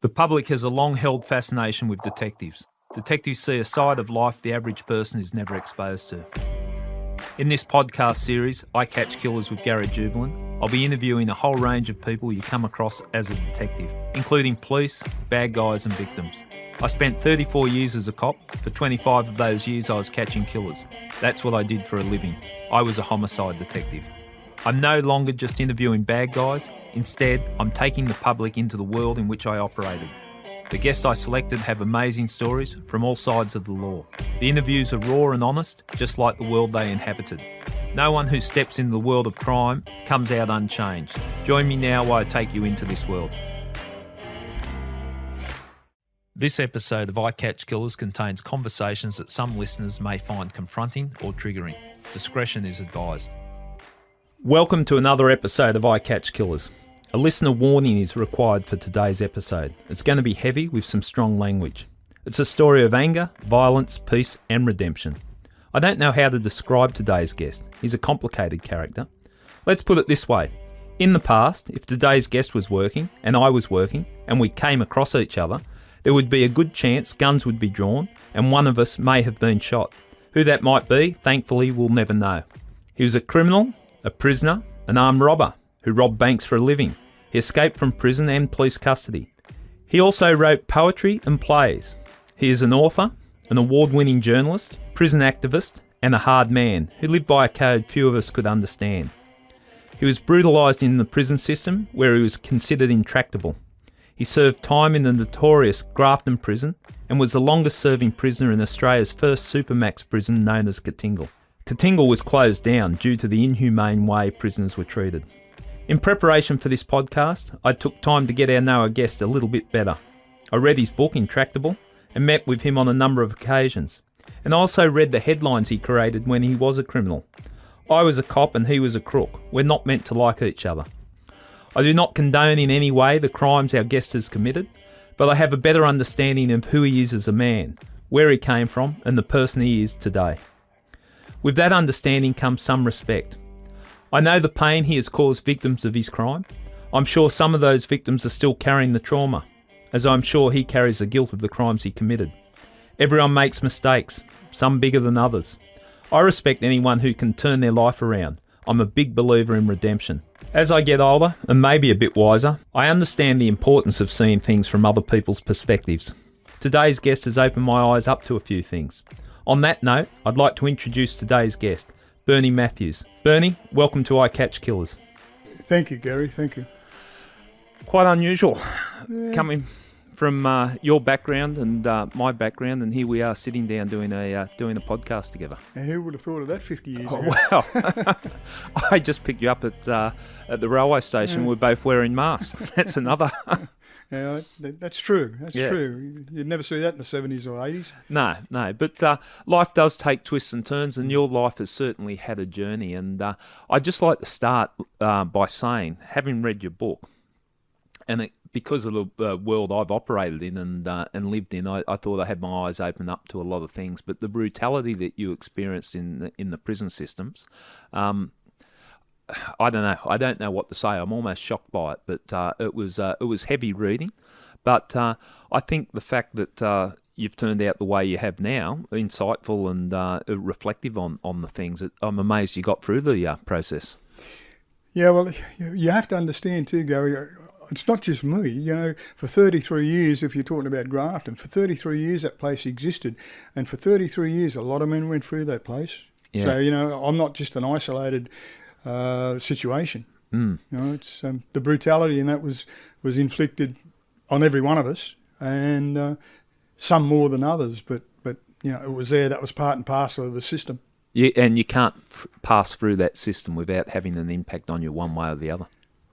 The public has a long-held fascination with detectives. Detectives see a side of life the average person is never exposed to. In this podcast series, I Catch Killers with Gary Jubilant, I'll be interviewing a whole range of people you come across as a detective, including police, bad guys and victims. I spent 34 years as a cop. For 25 of those years I was catching killers. That's what I did for a living. I was a homicide detective. I'm no longer just interviewing bad guys. Instead, I'm taking the public into the world in which I operated. The guests I selected have amazing stories from all sides of the law. The interviews are raw and honest, just like the world they inhabited. No one who steps into the world of crime comes out unchanged. Join me now while I take you into this world. This episode of I Catch Killers contains conversations that some listeners may find confronting or triggering. Discretion is advised. Welcome to another episode of I Catch Killers. A listener warning is required for today's episode. It's going to be heavy with some strong language. It's a story of anger, violence, peace and redemption. I don't know how to describe today's guest. He's a complicated character. Let's put it this way. In the past, if today's guest was working and I was working and we came across each other, there would be a good chance guns would be drawn and one of us may have been shot. Who that might be, thankfully, we'll never know. He was a criminal, a prisoner, an armed robber who robbed banks for a living. He escaped from prison and police custody. He also wrote poetry and plays. He is an author, an award-winning journalist, prison activist, and a hard man who lived by a code few of us could understand. He was brutalised in the prison system where he was considered intractable. He served time in the notorious Grafton prison and was the longest-serving prisoner in Australia's first supermax prison known as Katingal. Katingal was closed down due to the inhumane way prisoners were treated. In preparation for this podcast, I took time to get to know our guest a little bit better. I read his book, Intractable, and met with him on a number of occasions. And I also read the headlines he created when he was a criminal. I was a cop and he was a crook. We're not meant to like each other. I do not condone in any way the crimes our guest has committed, but I have a better understanding of who he is as a man, where he came from, and the person he is today. With that understanding comes some respect. I know the pain he has caused victims of his crime. I'm sure some of those victims are still carrying the trauma, as I'm sure he carries the guilt of the crimes he committed. Everyone makes mistakes, some bigger than others. I respect anyone who can turn their life around. I'm a big believer in redemption. As I get older, and maybe a bit wiser, I understand the importance of seeing things from other people's perspectives. Today's guest has opened my eyes up to a few things. On that note, I'd like to introduce today's guest, Bernie Matthews. Bernie, welcome to I Catch Killers. Thank you, Gary. Thank you. Quite unusual, coming from your background and my background, and here we are sitting down doing a podcast together. Now, who would have thought of that 50 years ago? Wow. I just picked you up at the railway station. We're both wearing masks. That's another. Yeah, that's true. That's true. You'd never see that in the 70s or 80s. No. But life does take twists and turns, and your life has certainly had a journey. And I'd just like to start by saying, having read your book, and because of the world I've operated in and lived in, I thought I had my eyes open up to a lot of things. But the brutality that you experienced in the prison systems, I don't know. I don't know what to say. I'm almost shocked by it. But it was heavy reading. But I think the fact that you've turned out the way you have now, insightful and reflective on the things, I'm amazed you got through the process. Yeah, well, you have to understand too, Gary. It's not just me. You know, for 33 years, if you're talking about Grafton, for 33 years that place existed, and for 33 years, a lot of men went through that place. Yeah. So you know, I'm not just an isolated situation. You know, it's the brutality, and that was inflicted on every one of us, and some more than others. But you know, it was there. That was part and parcel of the system. Yeah, and you can't pass through that system without having an impact on you one way or the other.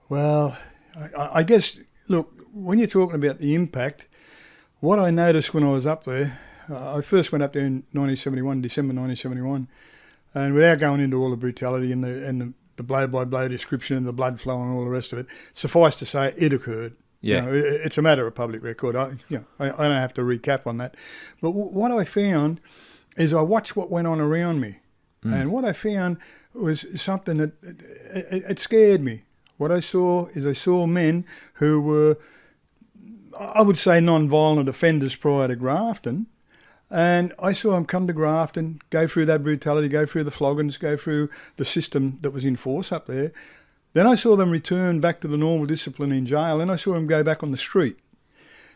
Well, I guess, look, when you're talking about the impact, what I noticed when I was up there, I first went up there in December 1971, and without going into all the brutality and the blow-by-blow description and the blood flow and all the rest of it, suffice to say, it occurred. Yeah. You know, it's a matter of public record. I don't have to recap on that. But what I found is I watched what went on around me, and what I found was something that it scared me. What I saw is men who were, I would say non-violent offenders prior to Grafton. And I saw them come to Grafton, go through that brutality, go through the floggings, go through the system that was in force up there. Then I saw them return back to the normal discipline in jail. Then I saw them go back on the street.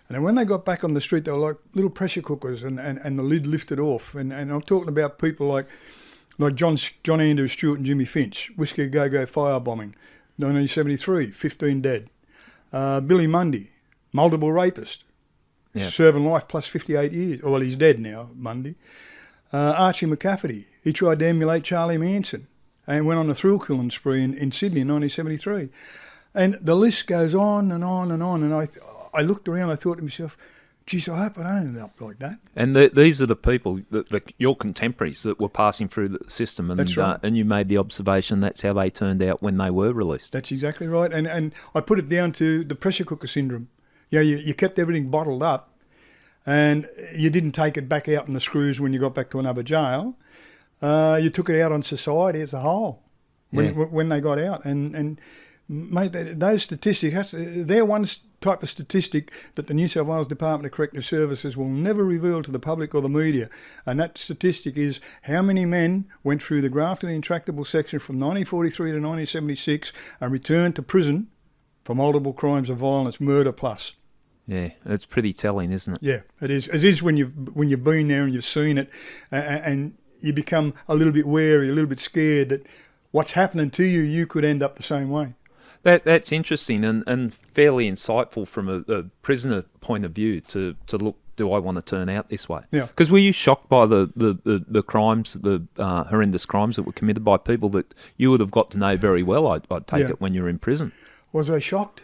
And then when they got back on the street, they were like little pressure cookers, and the lid lifted off. And I'm talking about people like John Andrew Stewart and Jimmy Finch, Whiskey Go-Go firebombing, 1973, 15 dead. Billy Mundy, multiple rapist, serving life plus 58 years. Well, he's dead now, Mundy. Archie McCafferty, he tried to emulate Charlie Manson and went on a thrill-killing spree in Sydney in 1973. And the list goes on and on and on. And I looked around, I thought to myself, geez, I hope I don't end up like that. And these are the people, your contemporaries that were passing through the system, and, that's right. And you made the observation that's how they turned out when they were released. That's exactly right. And I put it down to the pressure cooker syndrome. You kept everything bottled up, and you didn't take it back out in the screws when you got back to another jail. You took it out on society as a whole when they got out. And mate, those statistics, they're one type of statistic that the New South Wales Department of Corrective Services will never reveal to the public or the media. And that statistic is how many men went through the Grafton Intractable section from 1943 to 1976 and returned to prison for multiple crimes of violence, murder plus. Yeah, it's pretty telling, isn't it? Yeah, it is. It is when you've been there and you've seen it, and you become a little bit wary, a little bit scared that what's happening to you, you could end up the same way. That's interesting and fairly insightful from a prisoner point of view to look, do I want to turn out this way? Yeah. Because were you shocked by the crimes, the horrendous crimes that were committed by people that you would have got to know very well, I'd take it, when you were in prison? Was I shocked?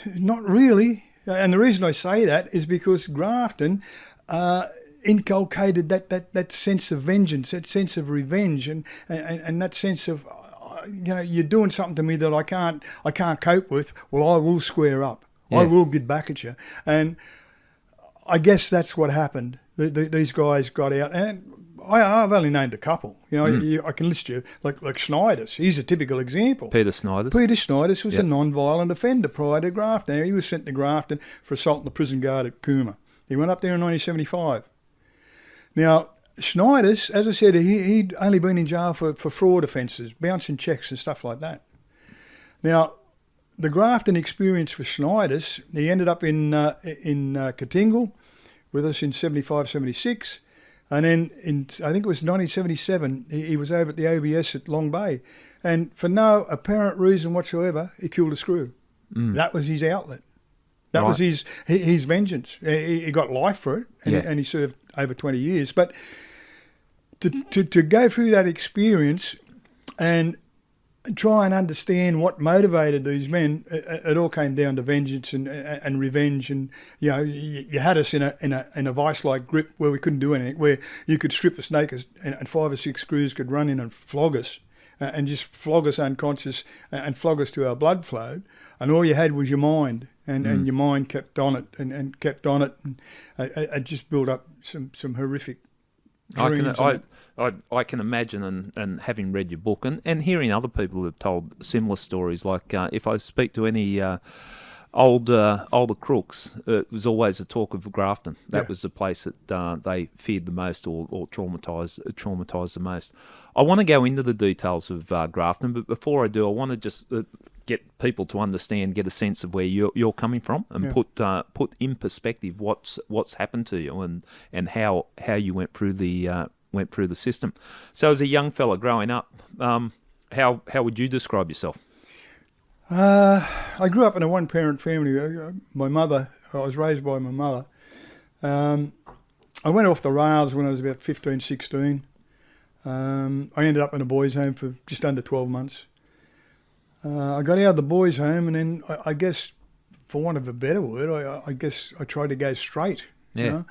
Not really. And the reason I say that is because Grafton inculcated that sense of vengeance, that sense of revenge, and that sense of, you're doing something to me that I can't cope with. Well, I will square up. Yeah. I will get back at you. And I guess that's what happened. These guys got out, and I've only named a couple. I can list you like Schneiders. He's a typical example. Peter Schneiders. Peter Schneiders was a non-violent offender prior to Grafton. Now, he was sent to Grafton for assaulting the prison guard at Cooma. He went up there in 1975. Now, Schneiders, as I said, he'd only been in jail for fraud offences, bouncing checks and stuff like that. Now, the Grafton experience for Schneiders, he ended up in Katingal with us in 75, 76. And then I think it was 1977, he was over at the OBS at Long Bay. And for no apparent reason whatsoever, he killed a screw. That was his outlet. That was his vengeance. He got life for it, and he served over 20 years. But to go through that experience and try and understand what motivated these men, it all came down to vengeance and revenge. And you had us in a vice-like grip where we couldn't do anything, where you could strip us naked and 5 or 6 screws could run in and flog us, and just flog us unconscious and flog us to our blood flowed. And all you had was your mind, and your mind kept on it and kept on it, and it just built up some horrific dreams. I can imagine, and having read your book and hearing other people who have told similar stories, like if I speak to any older crooks, it was always a talk of Grafton. That was the place that they feared the most or traumatised the most. I want to go into the details of Grafton, but before I do, I want to just get people to understand, get a sense of where you're coming from, and put in perspective what's happened to you and how you went through the system. So as a young fella growing up, how would you describe yourself? I grew up in a one-parent family. I was raised by my mother. I went off the rails when I was about 15, 16. I ended up in a boys' home for just under 12 months. I got out of the boys' home, and then I guess, for want of a better word, I guess I tried to go straight. Yeah.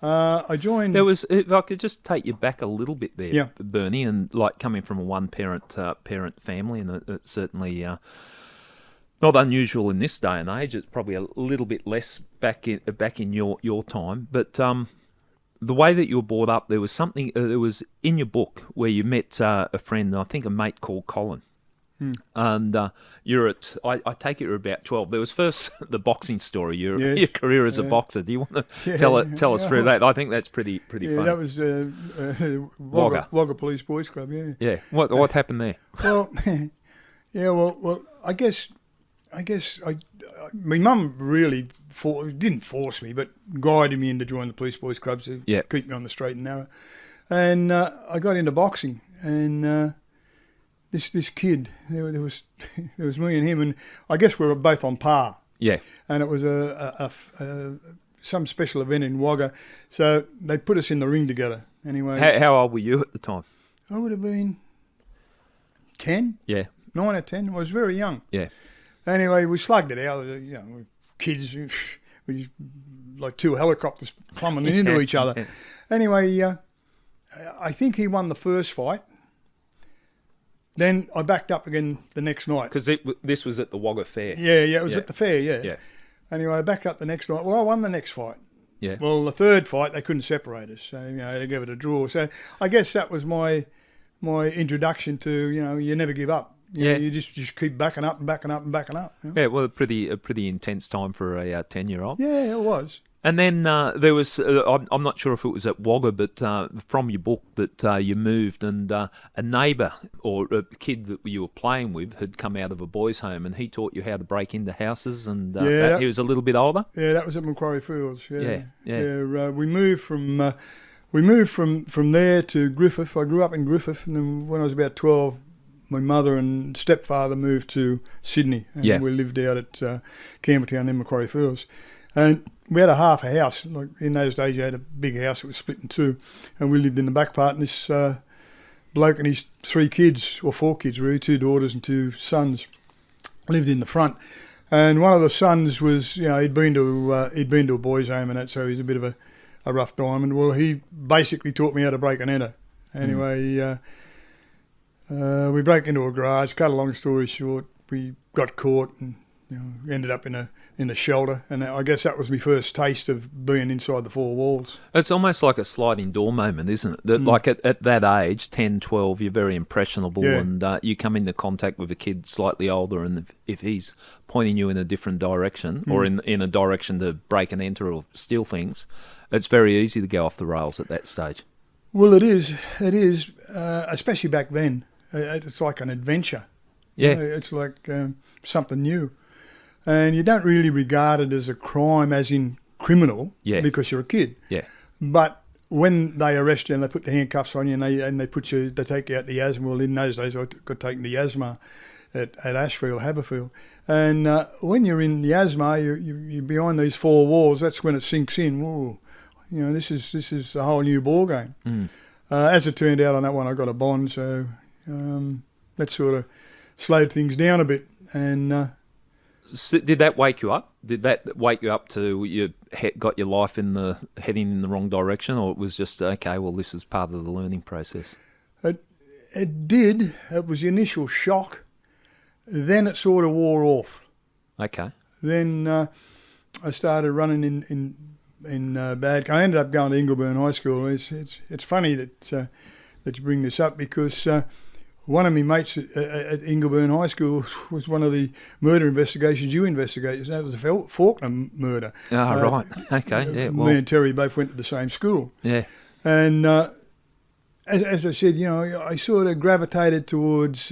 I joined. If I could just take you back a little bit there, Bernie, and like coming from a one-parent family, and it's certainly not unusual in this day and age. It's probably a little bit less back in your time, but the way that you were brought up, there was something that was in your book where you met a friend, I think a mate called Colin. And you're at, I take it you're about 12. There was first the boxing story, your career as a boxer. Do you want to tell us through that? I think that's pretty funny. That was Wagga Police Boys Club, yeah. Yeah, what happened there? Well, well, I guess my mum really didn't force me, but guided me in to join the Police Boys Clubs to keep me on the straight and narrow. And I got into boxing, and this kid, there was me and him, and I guess we were both on par. Yeah. And it was some special event in Wagga, so they put us in the ring together. Anyway. How old were you at the time? I would have been 10. Yeah. 9 or 10. I was very young. Yeah. Anyway, we slugged it out. You know, kids, we like two helicopters plumbing into each other. Anyway, I think he won the first fight. Then I backed up again the next night. Because this was at the Wagga Fair. Yeah, it was at the fair, yeah. Anyway, I backed up the next night. Well, I won the next fight. Yeah. Well, the third fight, they couldn't separate us. So, they gave it a draw. So I guess that was my introduction to, you never give up. You just keep backing up and backing up and backing up. Yeah, well, a pretty intense time for a 10-year-old. Yeah, it was. And then there was, I'm not sure if it was at Wagga, but from your book that you moved, and a neighbour or a kid that you were playing with had come out of a boys' home, and he taught you how to break into houses, and he was a little bit older? Yeah, that was at Macquarie Fields, yeah. We moved from there to Griffith. I grew up in Griffith, and then when I was about 12, my mother and stepfather moved to Sydney, and we lived out at Campbelltown in Macquarie Fields. And we had a half a house. Like in those days, you had a big house that was split in two, and we lived in the back part. And this bloke and his 4 kids, really, 2 daughters and 2 sons, lived in the front. And one of the sons was, he'd been to a boys' home and that, so he's a bit of a rough diamond. Well, he basically taught me how to break and enter. Anyway, we broke into a garage. Cut a long story short, we got caught and ended up in a shelter, and I guess that was my first taste of being inside the 4 walls. It's almost like a sliding door moment, isn't it? That like at that age, 10, 12, you're very impressionable, and you come into contact with a kid slightly older, and if he's pointing you in a different direction or in a direction to break and enter or steal things, it's very easy to go off the rails at that stage. Well, it is, especially back then. It's like an adventure. Yeah. It's like something new. And you don't really regard it as a crime, as in criminal, because you're a kid. Yeah. But when they arrest you and they put the handcuffs on you and they take you out to Yasma. Well, in those days I got taken to Yasma at Ashfield, Haberfield. And when you're in Yasma, you're behind these 4 walls. That's when it sinks in. Whoa, this is a whole new ball game. As it turned out on that one, I got a bond, so that sort of slowed things down a bit. And did that wake you up? Did that wake you up to you got your life heading in the wrong direction, or it was just okay? Well, this is part of the learning process. It did. It was the initial shock. Then it sort of wore off. Okay. Then I started running in bad. I ended up going to Ingleburn High School. It's funny that you bring this up because. One of my mates at Ingleburn High School was one of the murder investigations you investigated. That was the Faulkner murder. Oh, right. Okay, yeah. Well, me and Terry both went to the same school. Yeah. And as I said, I sort of gravitated towards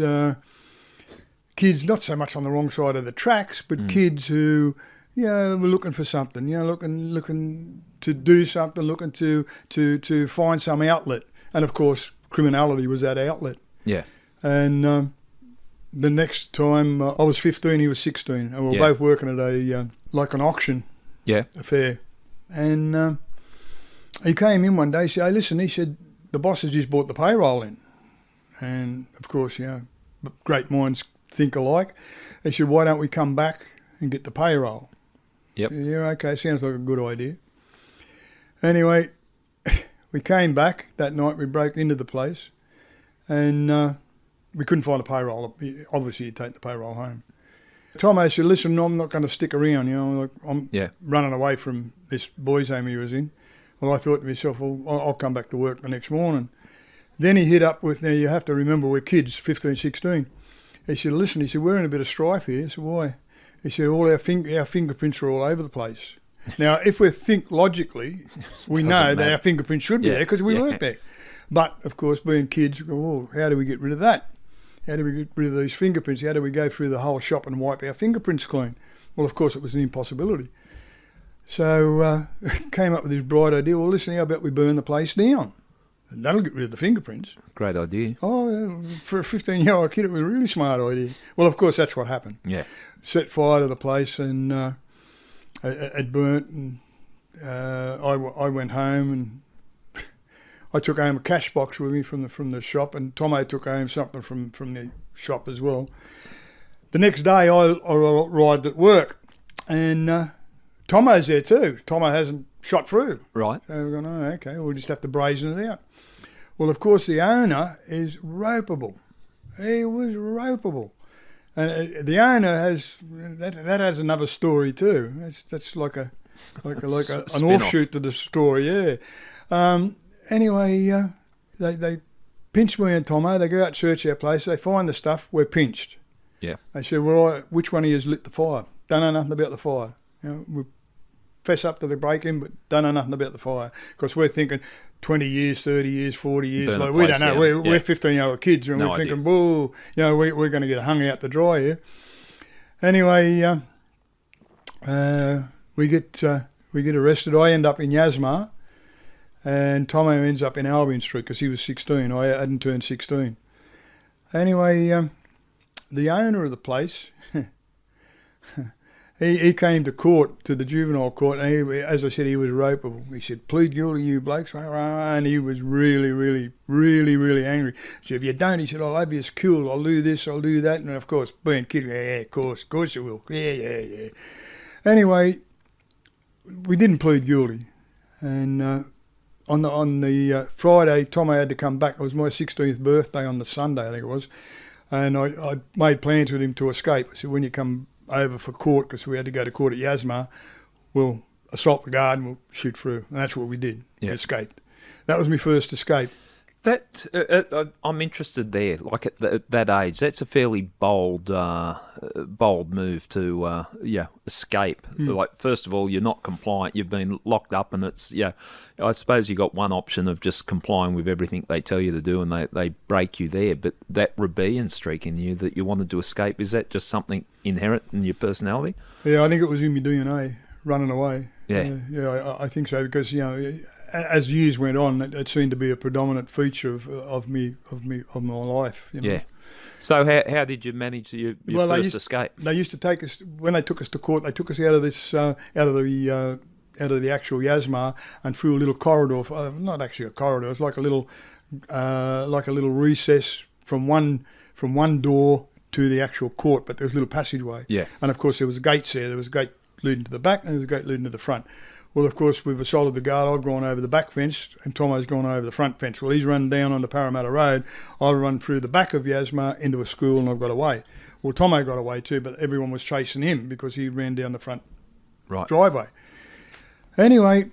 kids, not so much on the wrong side of the tracks, but kids who, were looking for something, looking to do something, looking to find some outlet. And, of course, criminality was that outlet. Yeah. And the next time I was 15, he was 16, and we were both working at an auction affair. And he came in one day. He said, "Hey, listen," he said, "the boss has just brought the payroll in." And of course, great minds think alike. He said, "Why don't we come back and get the payroll?" Yep. Yeah, okay, sounds like a good idea. Anyway, we came back that night. We broke into the place, and we couldn't find a payroll. Obviously, you'd take the payroll home. Tomo said, "Listen, I'm not going to stick around. I'm running away from this boys' home he was in." Well, I thought to myself, well, I'll come back to work the next morning. Then he hit up with, now you have to remember we're kids, 15, 16, He said, listen, he said, we're in a bit of strife here. I said, why? He said, all our fingerprints are all over the place. Now, if we think logically, we know that our fingerprints should be there because we weren't there. But, of course, being kids, we go, well, how do we get rid of that? How do we get rid of these fingerprints? How do we go through the whole shop and wipe our fingerprints clean? Well, of course, it was an impossibility. So came up with this bright idea, well, listen, how about we burn the place down? And that'll get rid of the fingerprints. Great idea. Oh, yeah, for a 15-year-old kid, it was a really smart idea. Well, of course, that's what happened. Yeah. Set fire to the place and it burnt. And I went home and I took home a cash box with me from the shop, and Tomo took home something from the shop as well. The next day, I arrived at work, and Tomo's there too. Tomo hasn't shot through. Right. So we're going, oh, okay, we'll just have to brazen it out. Well, of course, the owner is ropeable. He was ropeable. And the owner has, that has another story too. That's like an offshoot to the story, yeah. Anyway, they pinched me and Tomo. They go out, search our place. They find the stuff. We're pinched. Yeah. They said, well, which one of you lit the fire? Don't know nothing about the fire. You know, we fess up to the break-in, but don't know nothing about the fire. Because we're thinking 20 years, 30 years, 40 years. Like, we don't know. We're 15-year-old kids, and we're thinking, whoa, you know, we're going to get hung out to dry here. Anyway, we get arrested. I end up in Yasmar, and Tomo ends up in Albion Street because he was 16. I hadn't turned 16. Anyway, the owner of the place, he came to court, to the juvenile court, and as I said, he was ropeable. He said, plead guilty, you blokes. And he was really, really, really, really angry. He said, if you don't, he said, I'll have you killed. I'll do this, I'll do that. And of course, being kid, yeah, of course you will. Yeah. Anyway, we didn't plead guilty. And on the Friday, Tomo had to come back. It was my 16th birthday on the Sunday, I think it was. And I made plans with him to escape. I said, when you come over for court, because we had to go to court at Yasmar, we'll assault the guard and we'll shoot through. And that's what we did. Yeah. We escaped. That was my first escape. That I'm interested there. Like at that age, that's a fairly bold move to escape. Like, first of all, you're not compliant. You've been locked up, and it's I suppose you got one option of just complying with everything they tell you to do, and they break you there. But that rebellion streak in you that you wanted to escape, is that just something inherent in your personality? Yeah, I think it was in my DNA, running away. Yeah, I think so, because as years went on, it seemed to be a predominant feature of my life. You know? Yeah. So how did you manage your first escape? They used to take us, when they took us to court. They took us out of the actual Yasmar and through a little corridor. Not actually a corridor. It's like a little recess from one door to the actual court, but there was a little passageway. Yeah. And of course there was gates there. There was a gate leading to the back and there was a gate leading to the front. Well, of course, we've assaulted the guard. I've gone over the back fence and Tomo's gone over the front fence. Well, he's run down onto Parramatta Road. I've run through the back of Yasmar into a school and I've got away. Well, Tomo got away too, but everyone was chasing him because he ran down the front driveway. Anyway,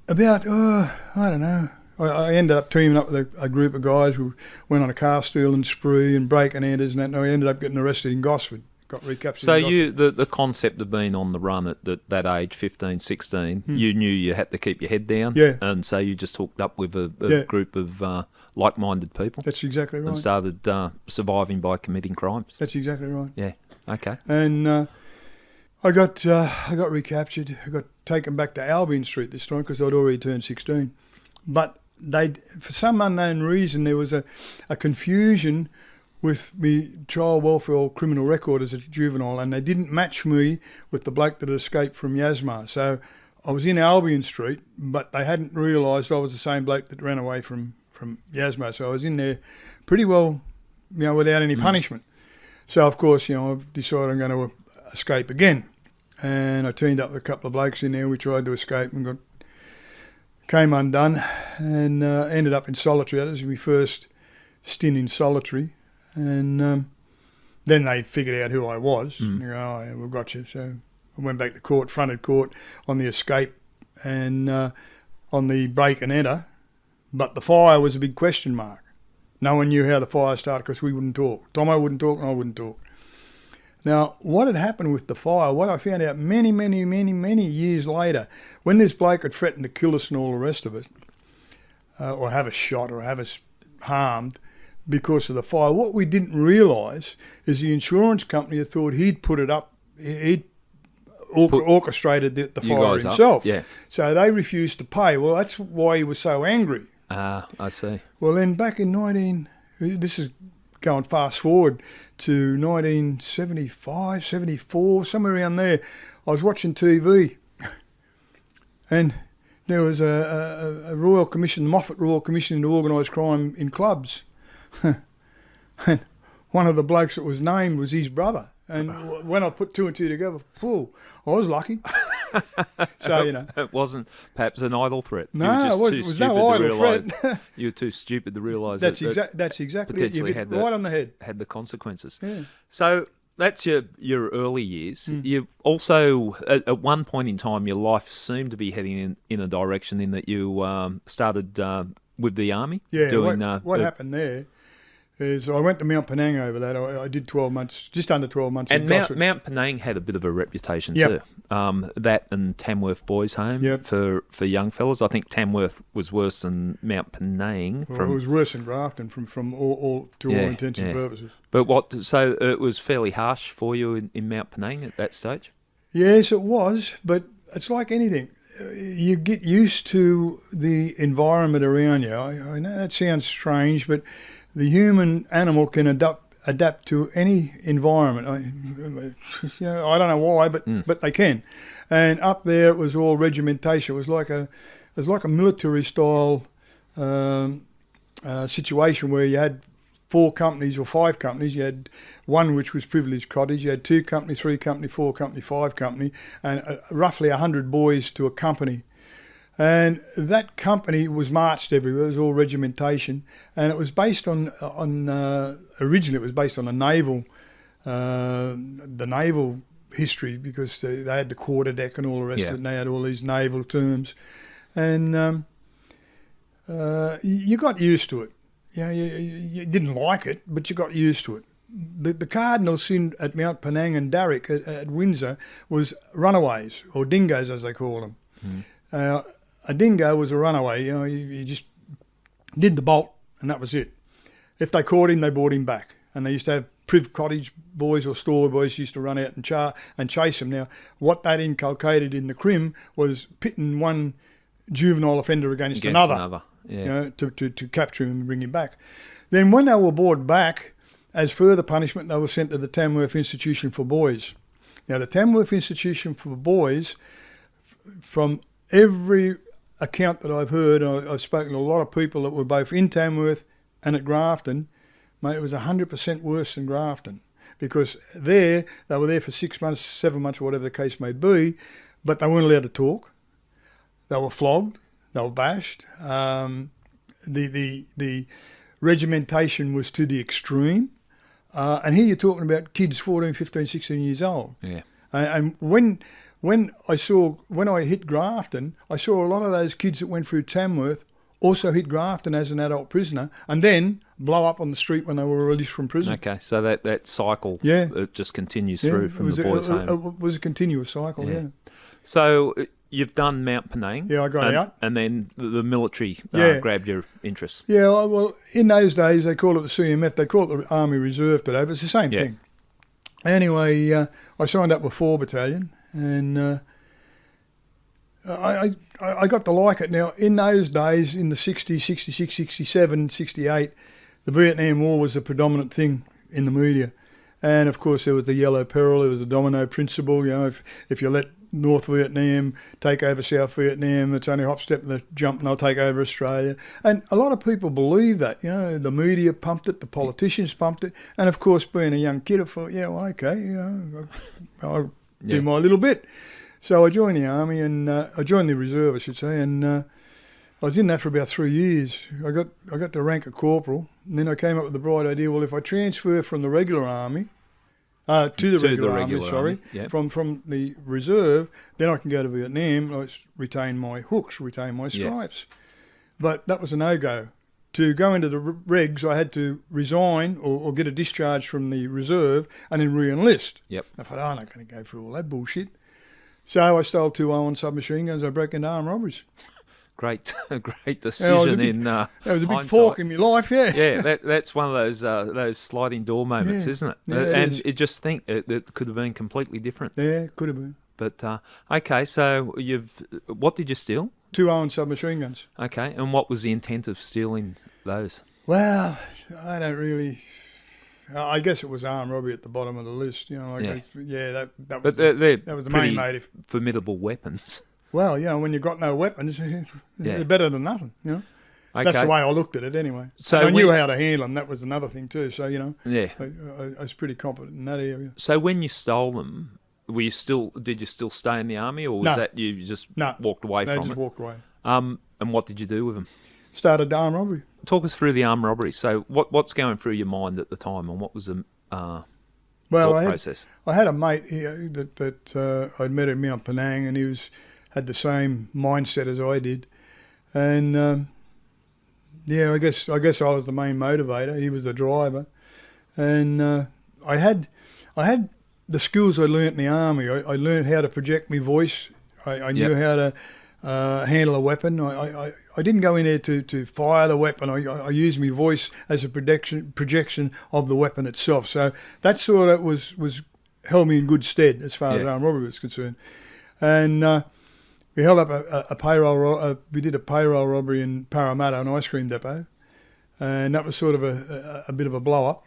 about, I don't know, I ended up teaming up with a group of guys who went on a car stealing spree and breaking enters and that, and I ended up getting arrested in Gosford. Got recaptured. So the concept of being on the run at that age, 15, 16, you knew you had to keep your head down. Yeah. And so you just hooked up with a group of like-minded people. That's exactly right. And started surviving by committing crimes. That's exactly right. Yeah. Okay. And I got recaptured. I got taken back to Albion Street this time because I'd already turned 16. But for some unknown reason, there was a confusion with me child welfare or criminal record as a juvenile, and they didn't match me with the bloke that had escaped from Yasmar. So I was in Albion Street, but they hadn't realised I was the same bloke that ran away from Yasmar. So I was in there pretty well, without any punishment. So of course, I've decided I'm going to escape again, and I teamed up with a couple of blokes in there. We tried to escape and came undone, and ended up in solitary. That was my first stint in solitary. And then they figured out who I was. And they go, oh, yeah, we've got you. So I went back to court, fronted court on the escape and on the break and enter. But the fire was a big question mark No one knew how the fire started because we wouldn't talk. Tomo wouldn't talk and I wouldn't talk. Now, what had happened with the fire, what I found out many, many, many, many years later, when this bloke had threatened to kill us and all the rest of it, or have us shot or have us harmed because of the fire, what we didn't realise is the insurance company had thought he'd put it up, he'd orchestrated the fire himself. Yeah. So they refused to pay. Well, that's why he was so angry. Ah, I see. Well, then back in this is going fast forward to 1975, 74, somewhere around there, I was watching TV and there was a Royal Commission, the Moffat Royal Commission into Organised Crime in clubs. And one of the blokes that was named was his brother. And when I put two and two together, I was lucky. So, It wasn't perhaps an idle threat. No, it was no idle threat. You were too stupid to realise that's exactly it. You hit right on the head. Had the consequences. Yeah. So that's your early years. You also, at one point in time, your life seemed to be heading in a direction in that you started with the army. Yeah, doing, what happened there is I went to Mount Penang over that. I did 12 months, just under 12 months. And Mount Penang had a bit of a reputation too. That and Tamworth Boys Home for young fellas. I think Tamworth was worse than Mount Penang. Well, it was worse than Grafton from all intents and purposes. But so it was fairly harsh for you in Mount Penang at that stage? Yes, it was, but it's like anything. You get used to the environment around you. I know that sounds strange, but the human animal can adapt to any environment. I don't know why, but they can. And up there, it was all regimentation. It was like a military style situation where you had 4 companies or 5 companies. You had one which was privileged cottage. You had 2 company, 3 company, 4 company, 5 company, and roughly 100 boys to a company. And that company was marched everywhere. It was all regimentation, and it was based on originally it was based on the naval history, because they had the quarter deck and all the rest of it, and they had all these naval terms, and you got used to it. You didn't like it, but you got used to it. The cardinals at Mount Penang and Darrick at Windsor was runaways, or dingoes as they call them. A dingo was a runaway. You just did the bolt and that was it. If they caught him, they brought him back. And they used to have priv cottage boys or store boys used to run out and chase him. Now, what that inculcated in the crim was pitting one juvenile offender against another. To capture him and bring him back. Then when they were brought back, as further punishment, they were sent to the Tamworth Institution for Boys. Now, the Tamworth Institution for Boys, from every account that I've heard, and I've spoken to a lot of people that were both in Tamworth and at Grafton, mate, it was 100% worse than Grafton, because they were there for 6 months, 7 months, or whatever the case may be, but they weren't allowed to talk. They were flogged. They were bashed. The regimentation was to the extreme. And here you're talking about kids 14, 15, 16 years old. Yeah. And when I hit Grafton, I saw a lot of those kids that went through Tamworth also hit Grafton as an adult prisoner and then blow up on the street when they were released from prison. Okay, so that cycle it just continues through from the boys' home. It was a continuous cycle, yeah. So you've done Mount Penang. Yeah, I got out. And then the military grabbed your interest. Yeah, well, in those days, they call it the CMF. They call it the Army Reserve today, but it's the same thing. Anyway, I signed up with 4 Battalion, and I got to like it. Now, in those days, in the 60s, 66, 67, 68, the Vietnam War was the predominant thing in the media. And, of course, there was the yellow peril, there was the domino principle. If you let North Vietnam take over South Vietnam, it's only a hop, step, and a jump, and they'll take over Australia. And a lot of people believe that. The media pumped it, the politicians pumped it. And, of course, being a young kid, I thought, I'll do my little bit. So I joined the Army, and I joined the Reserve, I should say, and I was in that for about 3 years. I got the rank of corporal, and then I came up with the bright idea, well, if I transfer from the regular Army, to the regular army, from the Reserve, then I can go to Vietnam, I retain my hooks, retain my stripes. But that was a no-go. to go into the regs, I had to resign or get a discharge from the reserve and then re-enlist. Yep. I thought, I'm not going to go through all that bullshit. So I stole 2 Owen submachine guns. I broke into armed robberies. Great decision. That was a big hindsight. fork in my life, yeah. Yeah, that's one of those sliding door moments, Yeah. isn't it? Yeah, it is. You just think it could have been completely different. Yeah, could have been. But okay, so what did you steal? 2 Owen submachine guns. Okay, and what was the intent of stealing those? Well, I don't really. I guess it was armed robbery at the bottom of the list. You know, that But was they're that was the pretty main motive. formidable weapons. Well, you know, when you've got no weapons, Yeah. they're better than nothing. You know, Okay. that's the way I looked at it anyway. So And I knew when- how to handle them. That was another thing too. So you know, Yeah. I was pretty competent in that area. So when you stole them, did you still stay in the army, or was No. that you just No. walked away They from just it? walked away. And what did you do with them? Started armed robbery. Talk us through the armed robbery. So what's going through your mind at the time, and what was the Well, thought process? I had a mate here that I'd met him on Penang, and he had the same mindset as I did, and I guess I was the main motivator. He was the driver, and I had the skills I learnt in the army. I learned how to project my voice. I knew how to handle a weapon. I didn't go in there to fire the weapon. I used my voice as a projection of the weapon itself. So that sort of was held me in good stead as far as armed robbery was concerned. And we held up a payroll. We did a payroll robbery in Parramatta, an ice cream depot, and that was sort of a bit of a blow up.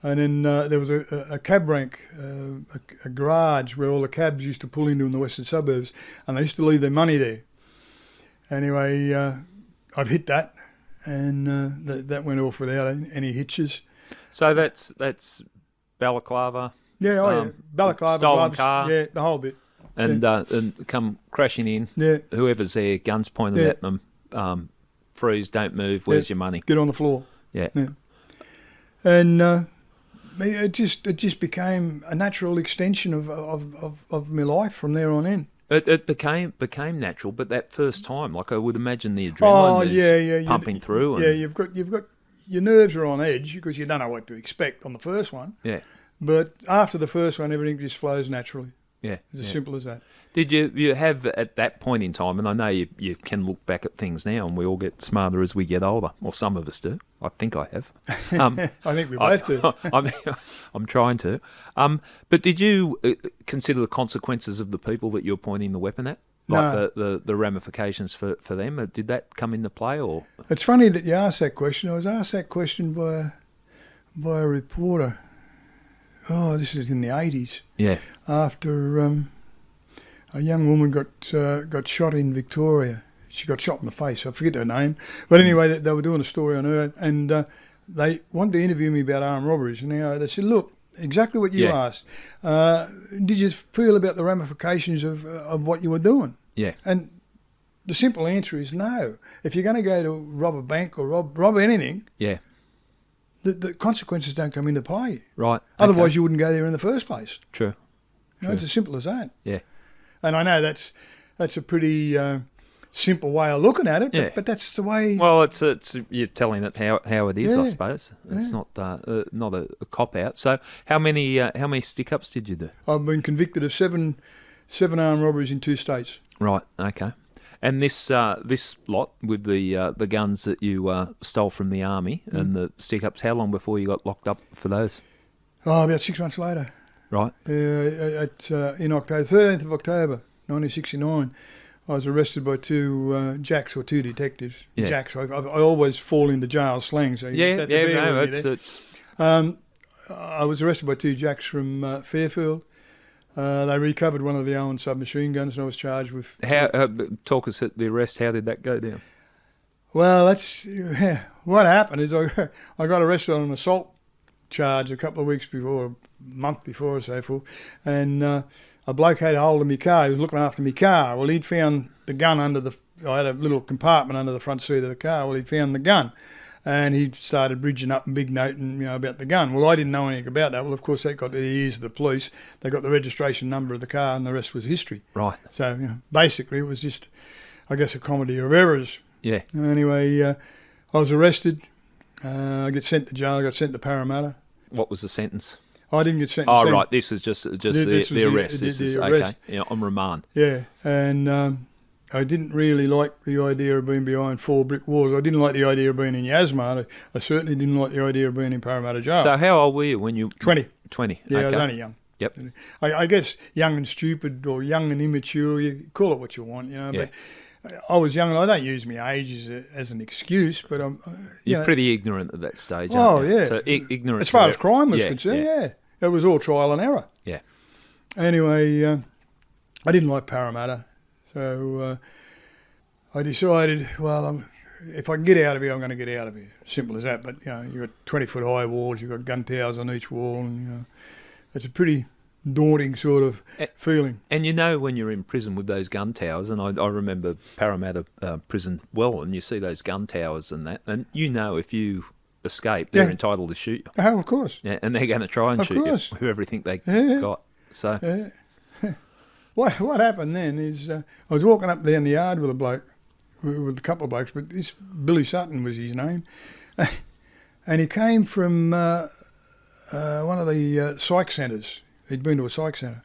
And then there was a cab rank, a garage where all the cabs used to pull into in the western suburbs, and they used to leave their money there. Anyway, I've hit that, and that went off without any hitches. So that's balaclava. Yeah, balaclava, stolen gloves, car. yeah, the whole bit. And come crashing in. Yeah, Whoever's there, guns pointed at them. Freeze, don't move. Where's your money? get on the floor. Yeah. And it just became a natural extension of my life from there on in. It became natural, but that first time, like I would imagine the adrenaline is pumping through. Yeah, you've got your nerves are on edge because you don't know what to expect on the first one. Yeah. But after the first one, everything just flows naturally. Yeah. It's as simple as that. Did you have at that point in time, and I know you can look back at things now, and we all get smarter as we get older, or some of us do. I think I have. I think we both do. I'm trying to. But did you consider the consequences of the people that you're pointing the weapon at? Like the ramifications for them? Did that come into play? Or It's funny that you asked that question. I was asked that question by a reporter. Oh, this is in the 80s. Yeah. After a young woman got shot in Victoria. She got shot in the face. I forget her name. But anyway, they were doing a story on her, and they wanted to interview me about armed robberies. And they said, look, exactly what you asked. Did you feel about the ramifications of what you were doing? Yeah. And the simple answer is no. If you're going to go to rob a bank or rob anything, yeah, the consequences don't come into play. Right. Otherwise, you wouldn't go there in the first place. True. You know, it's as simple as that. Yeah. And I know that's a pretty simple way of looking at it, but that's the way. Well, it's you're telling it how it is, I Yeah. suppose. It's not a cop out. So how many stick ups did you do? I've been convicted of seven armed robberies in 2 states. Right. Okay. And this lot with the guns that you stole from the army and the stick ups, how long before you got locked up for those? Oh, about 6 months later. Right. In October, 13th of October, 1969, I was arrested by 2 jacks or 2 detectives. Yeah. Jacks. I always fall into jail slang, so you just have to bear with me there. I was arrested by 2 jacks from Fairfield. They recovered one of the Owen submachine guns, and I was charged with. Talk us at the arrest. How did that go down? Well, that's what happened. Is I got arrested on an assault charge a couple of weeks before, a month before, or so forth, and a bloke had a hold of my car. He was looking after my car. Well, he'd found the gun under the. I had a little compartment under the front seat of the car. Well, he'd found the gun. And he started bridging up and big noting, about the gun. Well, I didn't know anything about that. Well, of course, that got to the ears of the police. They got the registration number of the car, and the rest was history. Right. So, basically, it was just, I guess, a comedy of errors. Yeah. Anyway, I was arrested. I got sent to jail. I got sent to Parramatta. What was the sentence? I didn't get sent. Oh, right. This is just the arrest. This is arrest. okay. On remand. Yeah, and I didn't really like the idea of being behind 4 brick walls. I didn't like the idea of being in Yasma. I certainly didn't like the idea of being in Parramatta Jail. So how old were you when you... 20. 20. Yeah, okay. I was only young. Yep. I guess young and stupid or young and immature, you call it what you want, Yeah. But I was young and I don't use my age as an excuse, but I'm... You're pretty ignorant at that stage, Oh, aren't you? yeah. So ignorant... As far as crime was concerned, yeah. It was all trial and error. Yeah. Anyway, I didn't like Parramatta, so I decided, well, if I can get out of here, I'm going to get out of here. Simple as that. But, you've got 20-foot high walls, you've got gun towers on each wall, and, it's a pretty daunting sort of feeling. And when you're in prison with those gun towers, and I remember Parramatta prison well, and you see those gun towers and that, and if you escape, they're entitled to shoot you. Oh, of course. Yeah, and they're going to try and shoot you with everything they got. So, What happened then is I was walking up down the yard with a couple of blokes, but this Billy Sutton was his name, and he came from one of the psych centres. He'd been to a psych centre,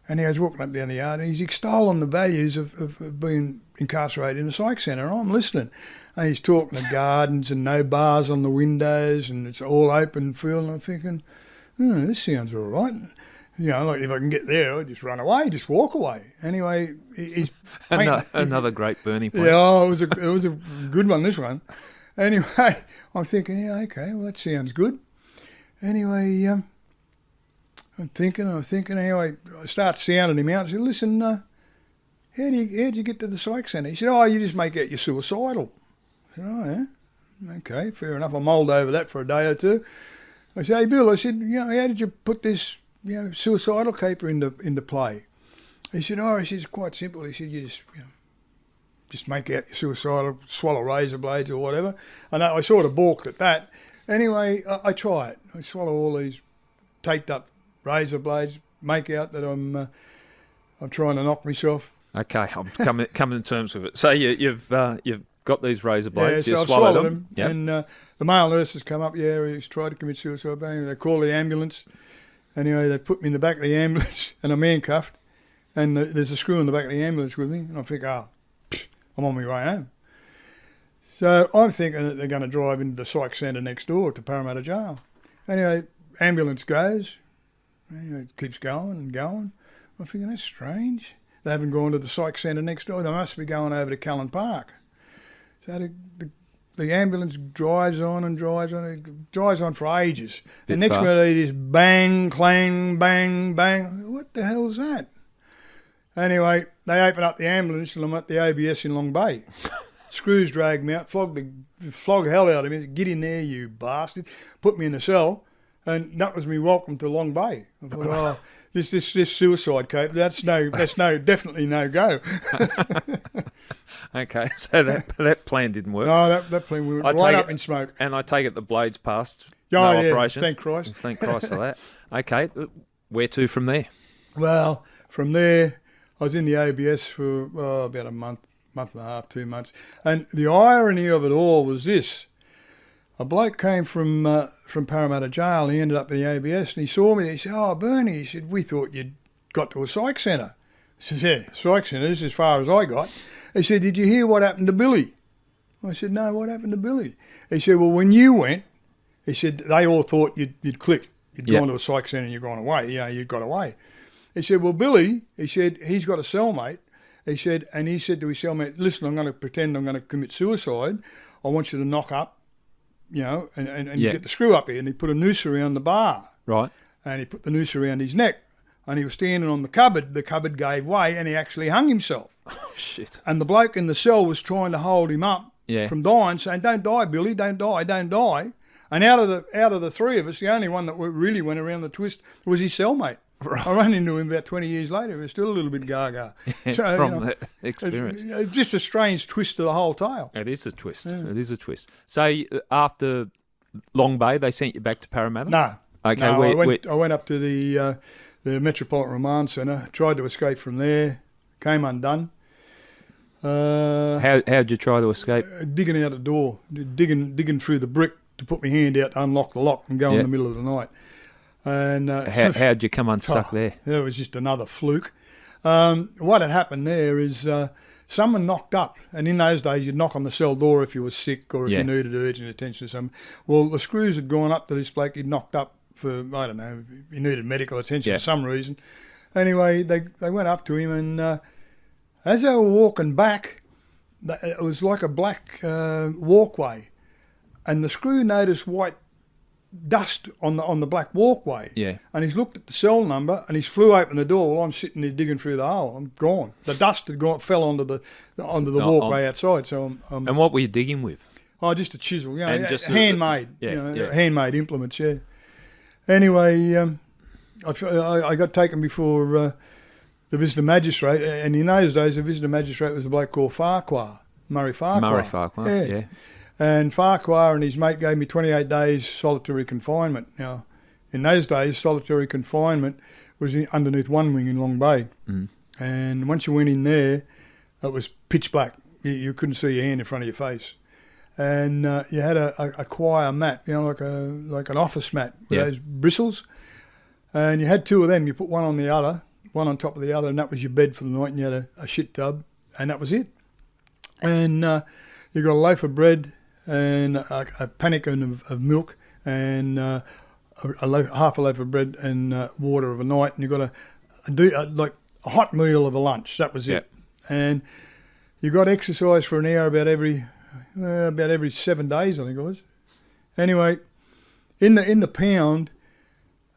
and he was walking up down the yard, and he's extolling the values of being incarcerated in a psych centre, and I'm listening. And he's talking of gardens and no bars on the windows, and it's all open field, and I'm thinking, this sounds all right. Like if I can get there, I'll just run away, just walk away. Anyway, he's another great burning point. Yeah, it was a good one, this one. Anyway, I'm thinking, okay, well, that sounds good. Anyway, I'm thinking. Anyway, I start sounding him out. I said, listen, how'd you get to the psych centre? He said, you just make out you're suicidal. I said, yeah, okay, fair enough. I mulled over that for a day or two. I said, hey, Bill, how did you put this, suicidal caper into play? He said, it's quite simple. He said, you just make out you're suicidal, swallow razor blades or whatever. And I sort of balked at that. Anyway, I try it. I swallow all these taped up razor blades, make out that I'm trying to knock myself. Okay, I'm coming to terms with it. So you've got these razor blades, so you I've swallow swallowed them. Yep. And the male nurses come up, he's tried to commit suicide. They call the ambulance. Anyway, they put me in the back of the ambulance and I'm handcuffed, and there's a screw in the back of the ambulance with me, and I think, I'm on my way home. So I'm thinking that they're going to drive into the psych centre next door to Parramatta Jail. Anyway, ambulance goes. It keeps going and going. I'm thinking, that's strange. They haven't gone to the psych centre next door. They must be going over to Cullen Park. So the ambulance drives on and drives on. It drives on for ages. The next minute is bang, clang, bang, bang. What the hell's that? Anyway, they open up the ambulance and I'm at the ABS in Long Bay. Screws drag me out, flog the hell out of me. Get in there, you bastard. Put me in a cell. And that was me welcome to Long Bay. I thought, this suicide cape, that's definitely no go. Okay, so that plan didn't work. No, that plan went right up in smoke. And I take it the blades passed. Oh, no yeah, operation. thank Christ. Thank Christ for that. Okay, where to from there? Well, from there, I was in the ABS for about a month and a half, 2 months. And the irony of it all was this. A bloke came from Parramatta Jail, and he ended up in the ABS, and he saw me. He said, Bernie, he said, we thought you'd got to a psych centre. I said, yeah, psych centre, this is as far as I got. He said, did you hear what happened to Billy? I said, no, what happened to Billy? He said, well, when you went, he said, they all thought you'd clicked. You'd gone to a psych centre and you'd gone away. You got away. He said, well, Billy, he said, he's got a cellmate. He said to his cellmate, listen, I'm going to pretend I'm going to commit suicide. I want you to knock up, and get the screw up here. And he put a noose around the bar. Right. And he put the noose around his neck. And he was standing on the cupboard. The cupboard gave way and he actually hung himself. Oh, shit. And the bloke in the cell was trying to hold him up from dying, saying, don't die, Billy, don't die, don't die. And out of the three of us, the only one that really went around the twist was his cellmate. Right. I ran into him about 20 years later. He was still a little bit gaga. So, from that experience. It's just a strange twist to the whole tale. It is a twist. Yeah. It is a twist. So after Long Bay, they sent you back to Parramatta? No. Okay. No, I went up to the Metropolitan Remand Centre, tried to escape from there, came undone. How'd you try to escape? Digging out the door, digging through the brick to put my hand out to unlock the lock and go in the middle of the night. And how'd you come unstuck there? It was just another fluke. What had happened there is someone knocked up, and in those days you'd knock on the cell door if you were sick or if you needed urgent attention or something. Well, the screws had gone up to this bloke. He'd knocked up for, I don't know, he needed medical attention for some reason. Anyway, they went up to him, and as they were walking back, it was like a black walkway, and the screw noticed white dust on the black walkway. Yeah. And he's looked at the cell number, and he's flew open the door while I'm sitting there digging through the hole. I'm gone. The dust had fell onto the walkway outside. So and what were you digging with? Oh, just a chisel, and just handmade, handmade implements. Yeah. Anyway, I got taken before the visitor magistrate, and in those days the visitor magistrate was a bloke called Murray Farquhar. Yeah. And Farquhar and his mate gave me 28 days solitary confinement. Now, in those days, solitary confinement was underneath one wing in Long Bay. Mm. And once you went in there, it was pitch black. You couldn't see your hand in front of your face. And you had a choir mat, like an office mat with those bristles. And you had two of them. You put one on the other, one on top of the other, and that was your bed for the night. And you had a shit tub, and that was it. And you got a loaf of bread and a pannikin of milk and half a loaf of bread and water of a night, and you got like a hot meal of a lunch. That was it. And you got exercise for an hour about every 7 days, I think it was. Anyway, in the pound,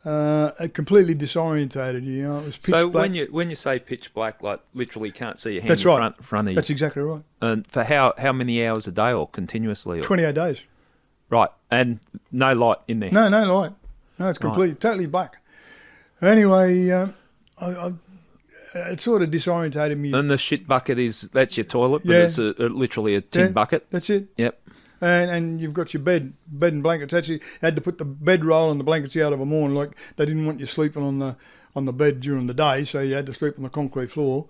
it completely disorientated you. It was pitch black. So when you say pitch black, like literally can't see your hand That's in front of you. That's exactly right. And for how many hours a day or continuously? 28 days. Right, and no light in there. No light. No, it's totally black. Anyway, it sort of disorientated me. And the shit bucket that's your toilet, but it's literally a tin bucket. That's it. Yep. And you've got your bed and blankets. Actually, you had to put the bedroll and the blankets out of them all. Like they didn't want you sleeping on the bed during the day, so you had to sleep on the concrete floor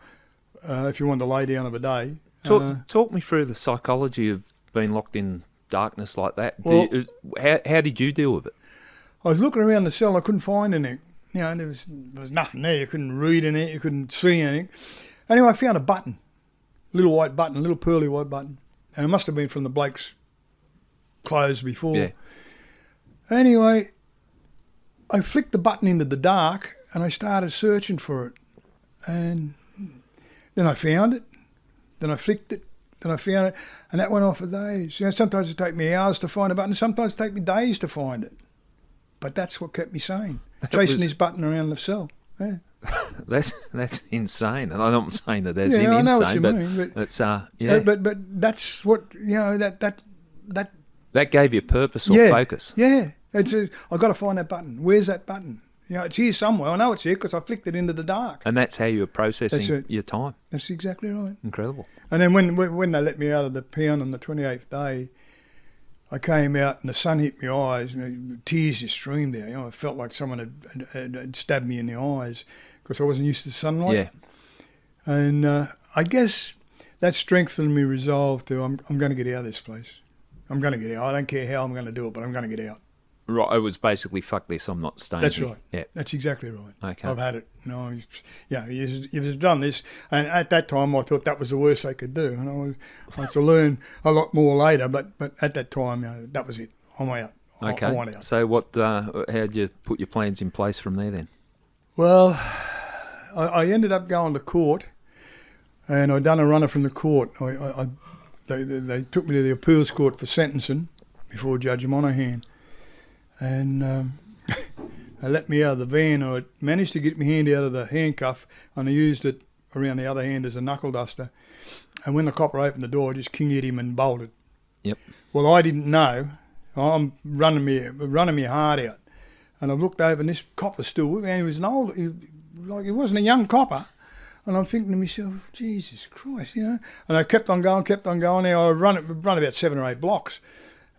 if you wanted to lay down of a day. Talk me through the psychology of being locked in darkness like that. Well, how did you deal with it? I was looking around the cell. I couldn't find anything. There was nothing there. You couldn't read anything. You couldn't see anything. Anyway, I found a button, little white button, a little pearly white button, and it must have been from the bloke's clothes before. Yeah. Anyway, I flicked the button into the dark and I started searching for it. And then I found it. Then I flicked it. Then I found it. And that went on for days. Sometimes it take me hours to find a button. Sometimes it take me days to find it. But that's what kept me sane. Chasing this button around the cell. Yeah. That's insane. And I'm not saying that that's insane. I know what you but mean. But it's but that's what that gave you purpose or focus. Yeah. I've got to find that button. Where's that button? It's here somewhere. I know it's here because I flicked it into the dark. And that's how you were processing your time. That's exactly right. Incredible. And then when they let me out of the pound on the 28th day, I came out and the sun hit my eyes. Tears just streamed out. I felt like someone had stabbed me in the eyes because I wasn't used to the sunlight. Yeah. And I guess that strengthened me resolve to I'm going to get out of this place. I'm going to get out. I don't care how I'm going to do it, but I'm going to get out. Right, it was basically, fuck this, I'm not staying That's here. right. Yeah. That's exactly right. Okay. I've had it. You've done this. And at that time, I thought that was the worst they could do. And I had to learn a lot more later, but at that time, that was it. I'm out. Okay. I want out. So how'd you put your plans in place from there then? Well, I ended up going to court, and I'd done a runner from the court. They took me to the appeals court for sentencing before Judge Monaghan. And they let me out of the van. I managed to get my hand out of the handcuff, and I used it around the other hand as a knuckle duster. And when the copper opened the door, I just hit him and bolted. Yep. Well, I didn't know. I'm running me heart out. And I looked over, and this copper still with me. And he was he wasn't a young copper. And I'm thinking to myself, Jesus Christ, And I kept on going. Now I run about 7 or 8 blocks.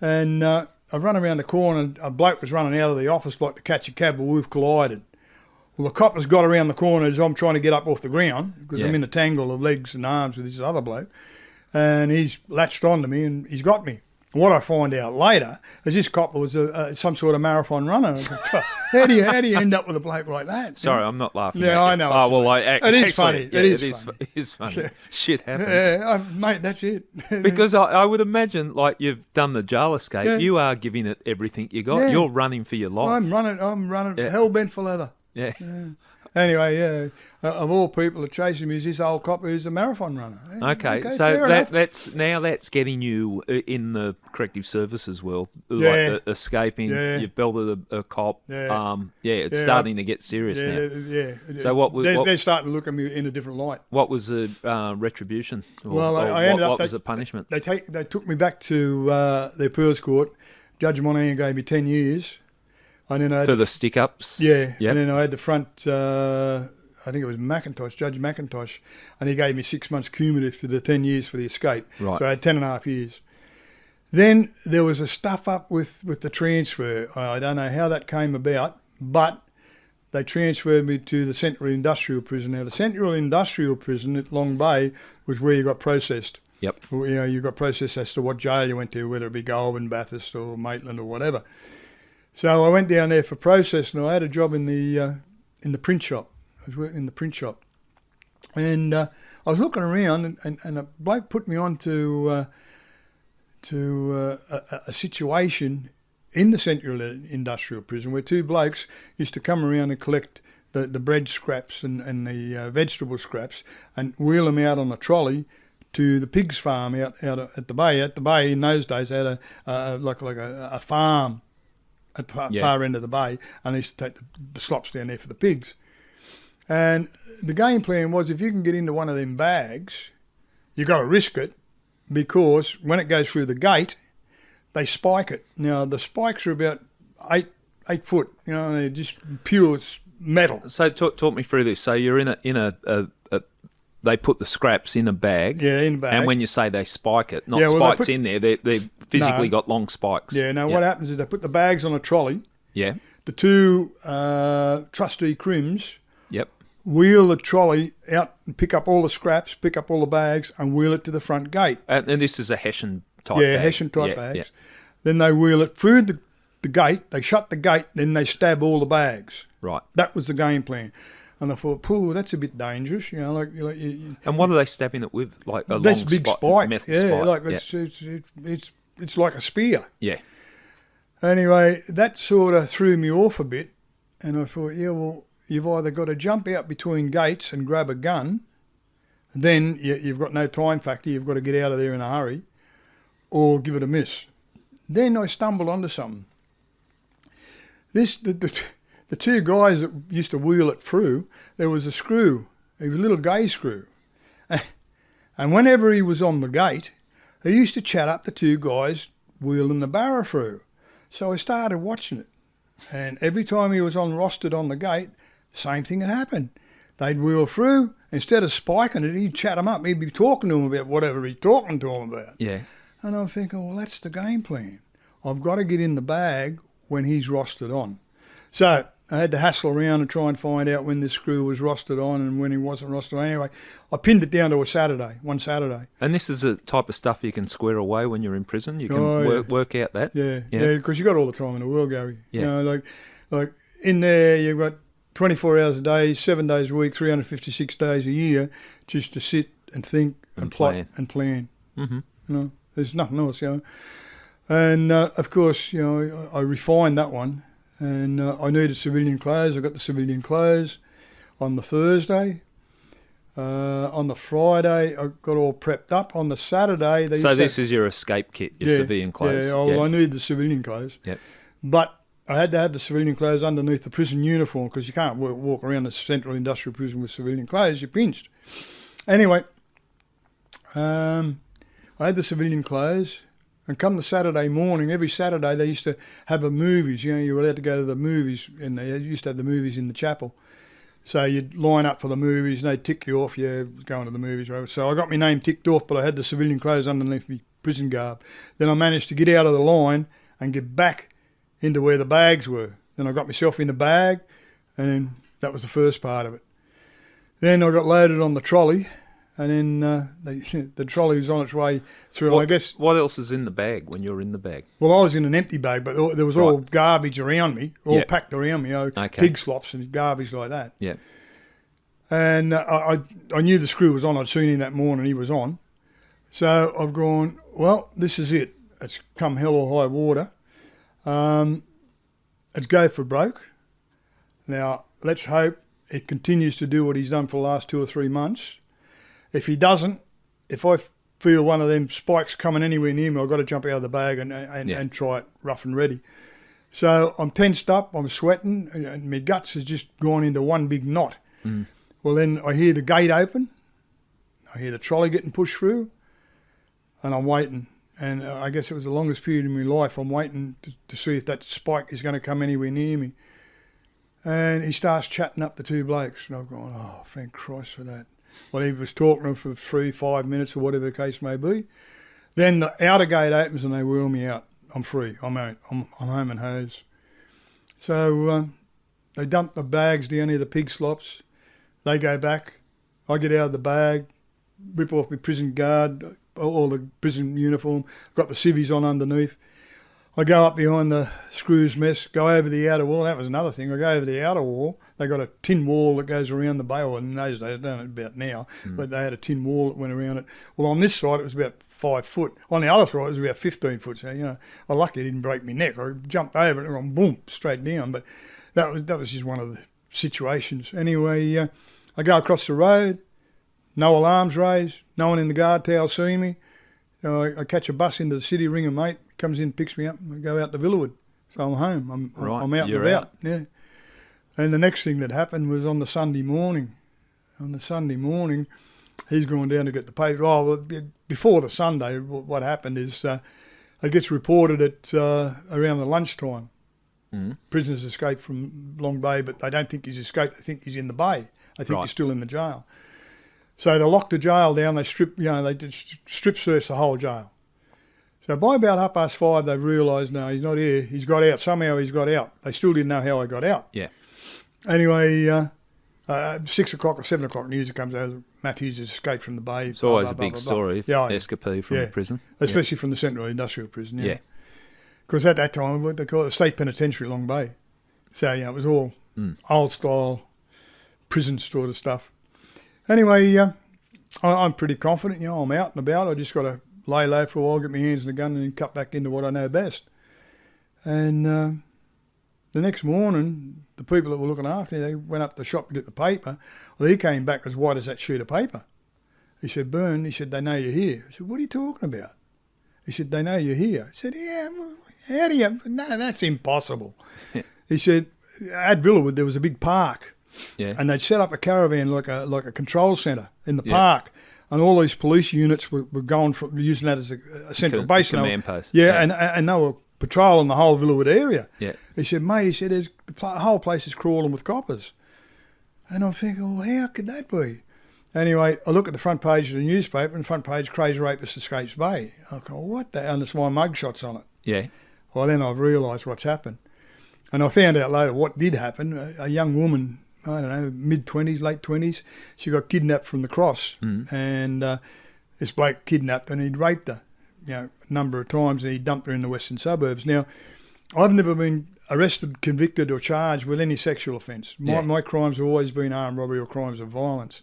And I run around the corner, and a bloke was running out of the office block to catch a cab, but we've collided. Well, the copper's got around the corner as I'm trying to get up off the ground because Yeah. I'm in a tangle of legs and arms with this other bloke. And he's latched onto me and he's got me. What I find out later is this copper was some sort of marathon runner. How do you end up with a bloke like that? Sorry, I'm not laughing. Yeah, at you. I know. Oh well, It is funny. Yeah, It is funny. It is funny. Shit happens. Yeah, mate, that's it. Because I would imagine, like, you've done the jail escape, Yeah. you are giving it everything you got. Yeah. You're running for your life. I'm running Yeah. hell bent for leather. Yeah. Anyway, of all people that chasing me is this old copper who's a marathon runner. Yeah, Okay, so fair enough. that's getting you in the corrective services world, Yeah. like escaping. Yeah. You've belted a cop. Yeah. It's Yeah, starting to get serious now. Yeah. So what was- they're starting to look at me in a different light. What was the retribution? Well, I ended up. What was the punishment? They took me back to the appeals court. Judge Monahan gave me 10 years. And then I had For the stick-ups? Yeah, Yep. and then I had the front, I think it was Judge McIntosh, and he gave me 6 months cumulative to the 10 years for the escape. Right. So I had 10.5 years. Then there was a stuff up with the transfer. I don't know how that came about, but they transferred me to the Central Industrial Prison. Now, the Central Industrial Prison at Long Bay was where you got processed. Yep. You got processed as to what jail you went to, whether it be Goulburn, Bathurst or Maitland or whatever. So I went down there for process, and I had a job in the print shop. I was working in the print shop, and I was looking around, and a bloke put me on to a situation in the Central Industrial Prison where two blokes used to come around and collect the bread scraps and the vegetable scraps and wheel them out on a trolley to the pigs farm out at the bay. At the bay in those days, they had a farm at the far end of the bay, and they used to take the slops down there for the pigs. And the game plan was, if you can get into one of them bags, you got to risk it, because when it goes through the gate, they spike it. Now, the spikes are about 8 foot, they're just pure metal. So talk me through this. So you're in a they put the scraps in a bag. Yeah, in a bag. And when you say they spike it, not Yeah, well, spikes in there, they've physically got long spikes. Yeah, now Yep. what happens is they put the bags on a trolley. Yeah. The two trustee crims Yep. wheel the trolley out and pick up all the scraps, pick up all the bags, and wheel it to the front gate. And this is a Hessian type Yeah, bag. Hessian type Yeah, bags. yeah. Then they wheel it through the gate, they shut the gate, then they stab all the bags. Right. That was the game plan. And I thought, that's a bit dangerous, you, And what are they stabbing it with? Like a that's long a big spike. metal Yeah, spike. like it's like a spear. Yeah. Anyway, that sort of threw me off a bit, and I thought, you've either got to jump out between gates and grab a gun, then you've got no time factor, you've got to get out of there in a hurry, or give it a miss. Then I stumbled onto something. The two guys that used to wheel it through, there was a screw. He was a little gay screw. And whenever he was on the gate, he used to chat up the two guys wheeling the barrow through. So I started watching it. And every time he was rostered on the gate, same thing had happened. They'd wheel through. Instead of spiking it, he'd chat them up. He'd be talking to them about whatever he's talking to them about. Yeah. And I'm thinking, well, that's the game plan. I've got to get in the bag when he's rostered on. So I had to hassle around and try and find out when this screw was rostered on and when he wasn't rostered on. Anyway, I pinned it down to one Saturday. And this is the type of stuff you can square away when you're in prison. You can work out that. Yeah, because you got all the time in the world, Gary. Yeah. Like in there, you've got 24 hours a day, 7 days a week, 356 days a year, just to sit and think and plot and plan. Mm-hmm. There's nothing else, And of course, I refined that one. And I needed civilian clothes. I got the civilian clothes on the Thursday. On the Friday, I got all prepped up. On the Saturday, So this is your escape kit, your civilian clothes. Yeah, I needed the civilian clothes. Yep. But I had to have the civilian clothes underneath the prison uniform, because you can't walk around the Central Industrial Prison with civilian clothes. You're pinched. Anyway, I had the civilian clothes. And come the Saturday morning, every Saturday they used to have a movies. You were allowed to go to the movies, and they used to have the movies in the chapel. So you'd line up for the movies, and they'd tick you off. Yeah, going to the movies. Right? So I got my name ticked off, but I had the civilian clothes underneath my prison garb. Then I managed to get out of the line and get back into where the bags were. Then I got myself in the bag, and then That was the first part of it. Then I got loaded on the trolley, and then the trolley was on its way through. I guess what else is in the bag when you're in the bag? Well, I was in an empty bag, but there was all garbage around me, all packed around me, pig slops and garbage like that. Yeah. And I knew the screw was on. I'd seen him that morning. He was on. So I've gone, well, this is it. It's come hell or high water. It's go for broke. Now, let's hope it continues to do what he's done for the last 2 or 3 months. If he doesn't, if I feel one of them spikes coming anywhere near me, I've got to jump out of the bag and try it rough and ready. So I'm tensed up, I'm sweating, and my guts has just gone into one big knot. Mm. Well, then I hear the gate open, I hear the trolley getting pushed through, and I'm waiting. And I guess it was the longest period in my life. I'm waiting to see if that spike is going to come anywhere near me. And he starts chatting up the two blokes, and I've gone, oh, thank Christ for that. Well, he was talking to them for 3-5 minutes or whatever the case may be. Then the outer gate opens and they wheel me out. I'm free. I'm out. I'm home and hose. So they dump the bags down near the pig slops. They go back. I get out of the bag, rip off my prison guard, all the prison uniform, got the civvies on underneath. I go up behind the screws mess, go over the outer wall. That was another thing. I go over the outer wall. They got a tin wall that goes around the bay. Well, in those days, I don't know about now, but they had a tin wall that went around it. Well, on this side, it was about 5 foot. On the other side, it was about 15 foot. So, I'm lucky it didn't break my neck. I jumped over it and went boom, straight down. But that was just one of the situations. Anyway, I go across the road, no alarms raised, no one in the guard tower seeing me. I catch a bus into the city, ring a mate, comes in, picks me up, and we go out to Villawood. So I'm home. I'm out and about. Yeah. And the next thing that happened was on the Sunday morning. On the Sunday morning, he's gone down to get the paper. Oh, well, before the Sunday, what happened is it gets reported at around the lunchtime. Mm. Prisoners escaped from Long Bay, but they don't think he's escaped. They think he's in the bay. They think he's still in the jail. So they locked the jail down. They did strip search the whole jail. So by about 5:30, they've realised, no, he's not here. He's got out. Somehow he's got out. They still didn't know how I got out. Yeah. Anyway, 6 o'clock or 7 o'clock news comes out. Matthews has escaped from the bay. It's always a big story. Escapee from the prison. Especially from the Central Industrial Prison. Yeah. Because at that time, what they call it, the State Penitentiary, Long Bay. So, it was all old style prison sort of stuff. Anyway, I'm pretty confident. I'm out and about. I just got to lay low for a while, get my hands in the gun and then cut back into what I know best. And the next morning, the people that were looking after me, they went up to the shop to get the paper. Well, he came back as white as that sheet of paper. He said, Byrne, they know you're here. I said, what are you talking about? He said, they know you're here. I said, yeah, well, how do you? No, that's impossible. He said, at Villawood, there was a big park. Yeah. And they'd set up a caravan like a control centre in the park, and all these police units were going from using that as a central base. Command post. Yeah, and they were patrolling the whole Villawood area. Yeah. He said, mate, the whole place is crawling with coppers. And I'm thinking, well, how could that be? Anyway, I look at the front page of the newspaper, and the front page, Crazy Rapist Escapes Bay. I go, what the hell? And it's my mugshots on it. Yeah. Well, then I've realised what's happened. And I found out later what did happen. A young woman, I don't know, mid-20s, late 20s, she got kidnapped from the Cross. And this bloke kidnapped her and he'd raped her, a number of times, and he dumped her in the western suburbs. Now, I've never been arrested, convicted or charged with any sexual offence. My crimes have always been armed robbery or crimes of violence.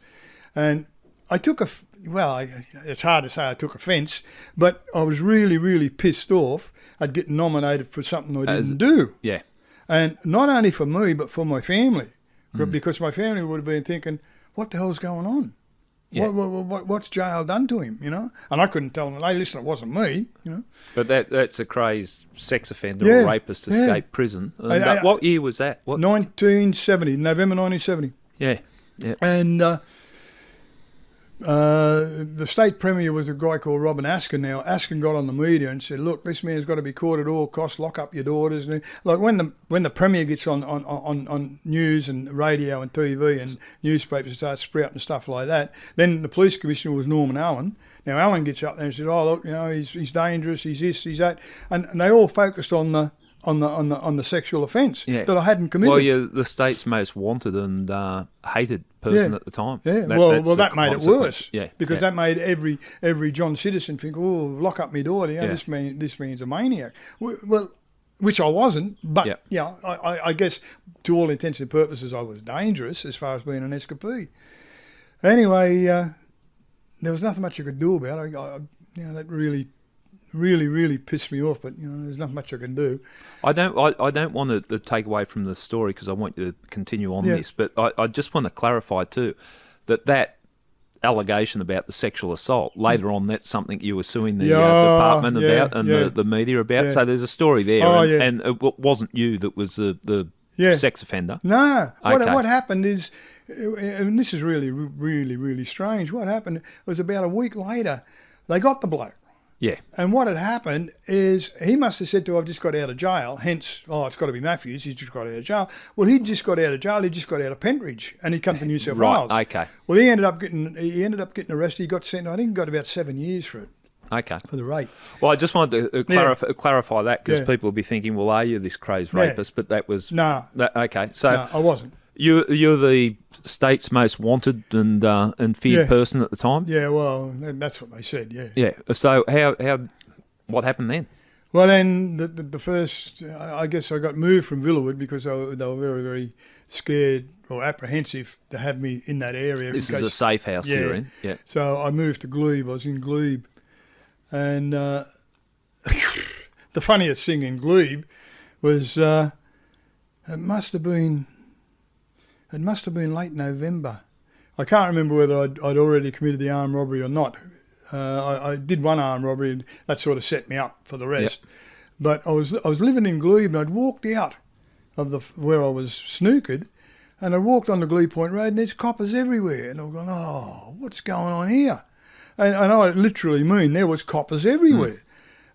And I took it's hard to say I took offence, but I was really, really pissed off at getting nominated for something I didn't do. Yeah. And not only for me, but for my family. Because my family would have been thinking, what the hell's going on? Yeah. What's jail done to him, And I couldn't tell them, hey, listen, it wasn't me, But that's a crazed sex offender or rapist escaped prison. And what year was that? 1970, November 1970. Yeah. And the state premier was a guy called Robin Askin. Now, Askin got on the media and said, look, this man's got to be caught at all costs, lock up your daughters. And like when the premier gets on news and radio and TV and newspapers start sprouting stuff like that, then the police commissioner was Norman Allen. Now, Allen gets up there and said, oh, look, he's dangerous, he's this, he's that. And they all focused on the on the sexual offence Yeah. that I hadn't committed. Well, you're the state's most wanted and hated person at the time. Yeah, That's the that made it consequence. worse. Yeah, because yeah. that made every John citizen think, oh, lock up my daughter. Yeah. This means a maniac. Well, which I wasn't, but Yeah. I guess to all intents and purposes I was dangerous as far as being an escapee. Anyway, there was nothing much I could do about it. That really pissed me off. But there's not much I can do. I don't want to take away from the story because I want you to continue on this, but I just want to clarify too that allegation about the sexual assault, later on that's something you were suing the department about and the media about. Yeah. So there's a story there, Oh, and it wasn't you that was the sex offender. No. Okay. What happened is, and this is really strange, what happened was about a week later, they got the bloke. Yeah. And what had happened is he must have said to her, I've just got out of jail, hence, it's got to be Matthews, he's just got out of jail. Well, he'd just got out of jail, he just got out of Pentridge, and he'd come to New South Wales. Right, okay. Well, he ended up getting arrested, he got sent, I think he got about 7 years for it. Okay. For the rape. Well, I just wanted to clarify that because people will be thinking, well, are you this crazed rapist? But that was... No. Okay, so... No, I wasn't. You're the state's most wanted and feared person at the time? Yeah, well, that's what they said, yeah. Yeah, so what happened then? Well, then the first, I guess I got moved from Villawood because they were very, very scared or apprehensive to have me in that area. This is a safe house you're in? Yeah. So I moved to Glebe, I was in Glebe. And the funniest thing in Glebe was it must have been late November. I can't remember whether I'd already committed the armed robbery or not. I did one armed robbery and that sort of set me up for the rest. Yep. But I was living in Glebe and I'd walked out of where I was snookered and I walked on the Glebe Point Road and there's coppers everywhere. And I'm going, oh, what's going on here? And I literally mean there was coppers everywhere.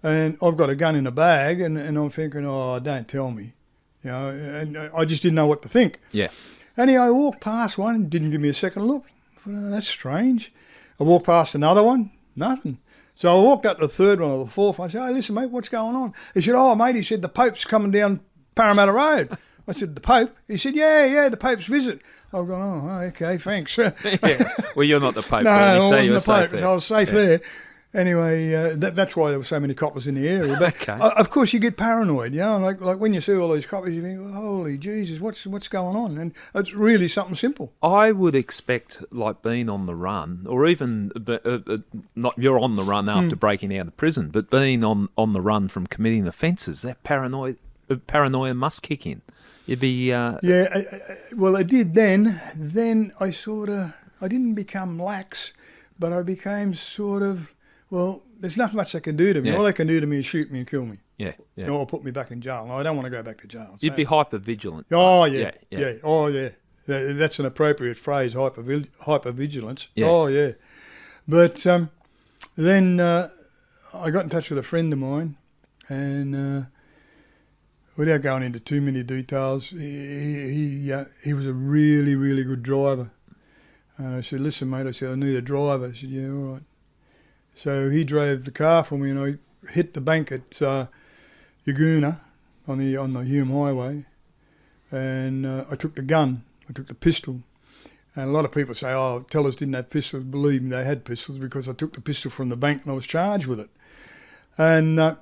And I've got a gun in a bag and I'm thinking, oh, don't tell me. And I just didn't know what to think. Yeah. Anyway, I walked past one, didn't give me a second look. I thought, oh, that's strange. I walked past another one, nothing. So I walked up to the third one or the fourth one. I said, hey, listen, mate, what's going on? He said, oh, mate, he said, the Pope's coming down Parramatta Road. I said, the Pope? He said, yeah, the Pope's visit. I've gone, oh, okay, thanks. Yeah. Well, you're not the Pope. No, I you wasn't the Pope, there. so I was safe there. Anyway, that's why there were so many coppers in the area. But okay. Of course, you get paranoid, like when you see all these coppers, you think, holy Jesus, what's going on? And it's really something simple. I would expect, like being on the run, or even not you're on the run after breaking out of prison, but being on the run from committing offences, that paranoia must kick in. You'd be well, I did then. Then I didn't become lax, but I became sort of. Well, there's not much they can do to me. Yeah. All they can do to me is shoot me and kill me. Yeah. Or put me back in jail. No, I don't want to go back to jail. You'd be hyper vigilant. Oh yeah. Oh yeah. That's an appropriate phrase. Hyper vigilance. Yeah. Oh yeah. But then I got in touch with a friend of mine, and without going into too many details, he was a really, really good driver. And I said, listen, mate, I need a driver. He said, yeah, all right. So he drove the car for me and I hit the bank at Yagoona on the Hume Highway, and I took the gun, I took the pistol. And a lot of people say, oh, tellers didn't have pistols. Believe me, they had pistols because I took the pistol from the bank and I was charged with it. And I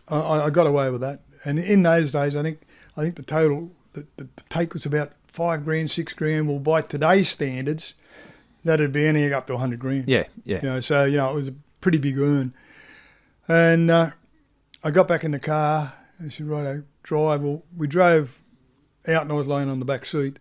got away with that. And in those days, I think the total, the take was about $5,000, $6,000. Well, by today's standards, that'd be anything up to $100,000. Yeah. So it was a pretty big earn. And I got back in the car. I said, righto, drive. Well, we drove out and I was laying on the back seat,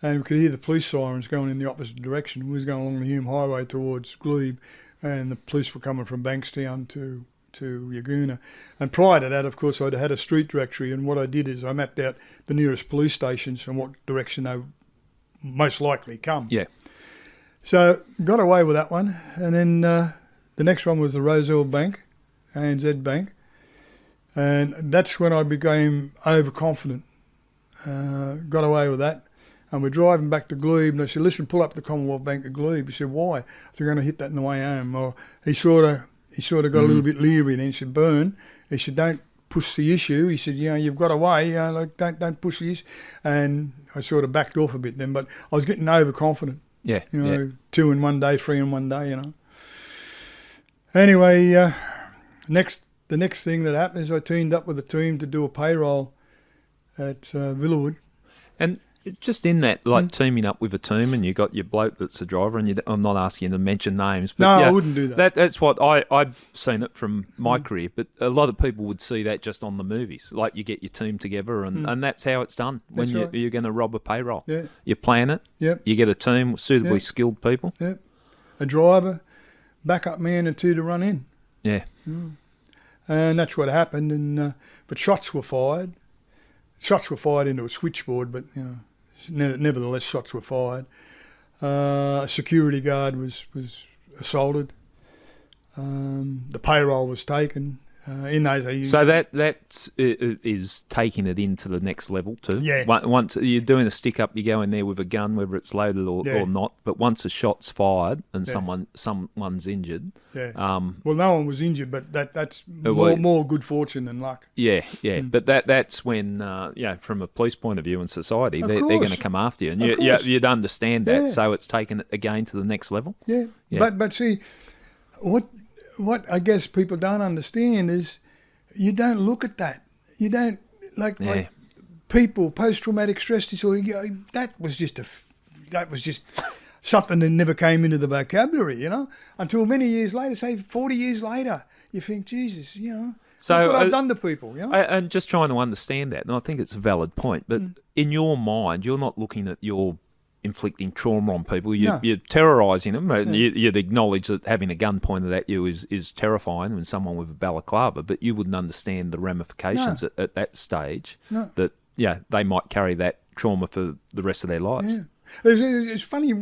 and we could hear the police sirens going in the opposite direction. We was going along the Hume Highway towards Glebe, and the police were coming from Bankstown to Yagoona. And prior to that, of course, I'd had a street directory, and what I did is I mapped out the nearest police stations and what direction they would most likely come. Yeah. So got away with that one, and then the next one was the Roselle Bank, ANZ Bank, and that's when I became overconfident. Got away with that, and we're driving back to Glebe, and I said, listen, pull up the Commonwealth Bank of Glebe. He said, why? I said, I'm going to hit that in the way home. Well, he sort of got a little bit leery then. He said, Burn. He said, don't push the issue. He said, you've got away, like don't push the issue. And I sort of backed off a bit then, but I was getting overconfident. Yeah. 2 in one day, 3 in one day, Anyway, the next thing that happened is I teamed up with a team to do a payroll at Villawood. And just in that, like teaming up with a team, and you got your bloke that's a driver, and I'm not asking you to mention names, but no, I wouldn't do that. That's what I've seen it from my career, but a lot of people would see that just on the movies. Like you get your team together, and that's how it's done when you're going to rob a payroll. Yeah. You plan it. Yep. You get a team, suitably skilled people. Yep. A driver, backup man, and 2 to run in. Yeah. And that's what happened. And but shots were fired. Shots were fired into a switchboard, but nevertheless, shots were fired. A security guard was assaulted. The payroll was taken. In those days, so that is taking it into the next level too. Yeah. Once you're doing a stick up, you go in there with a gun, whether it's loaded or not. But once a shot's fired and someone's injured, well, no one was injured, but that's more good fortune than luck. Yeah. But that's when from a police point of view in society, they're going to come after you, and you'd understand that. So it's taken it again to the next level. Yeah. But see, what I guess people don't understand is you don't look at that. You don't like people post-traumatic stress disorder. That was just something that never came into the vocabulary, until many years later, say 40 years later, you think, Jesus, so look what I've done to people, And just trying to understand that, and I think it's a valid point, but in your mind, you're not looking at your inflicting trauma on people. You're terrorising them. You'd acknowledge that having a gun pointed at you is terrifying when someone with a balaclava, but you wouldn't understand the ramifications at that stage that they might carry that trauma for the rest of their lives. Yeah. It's funny.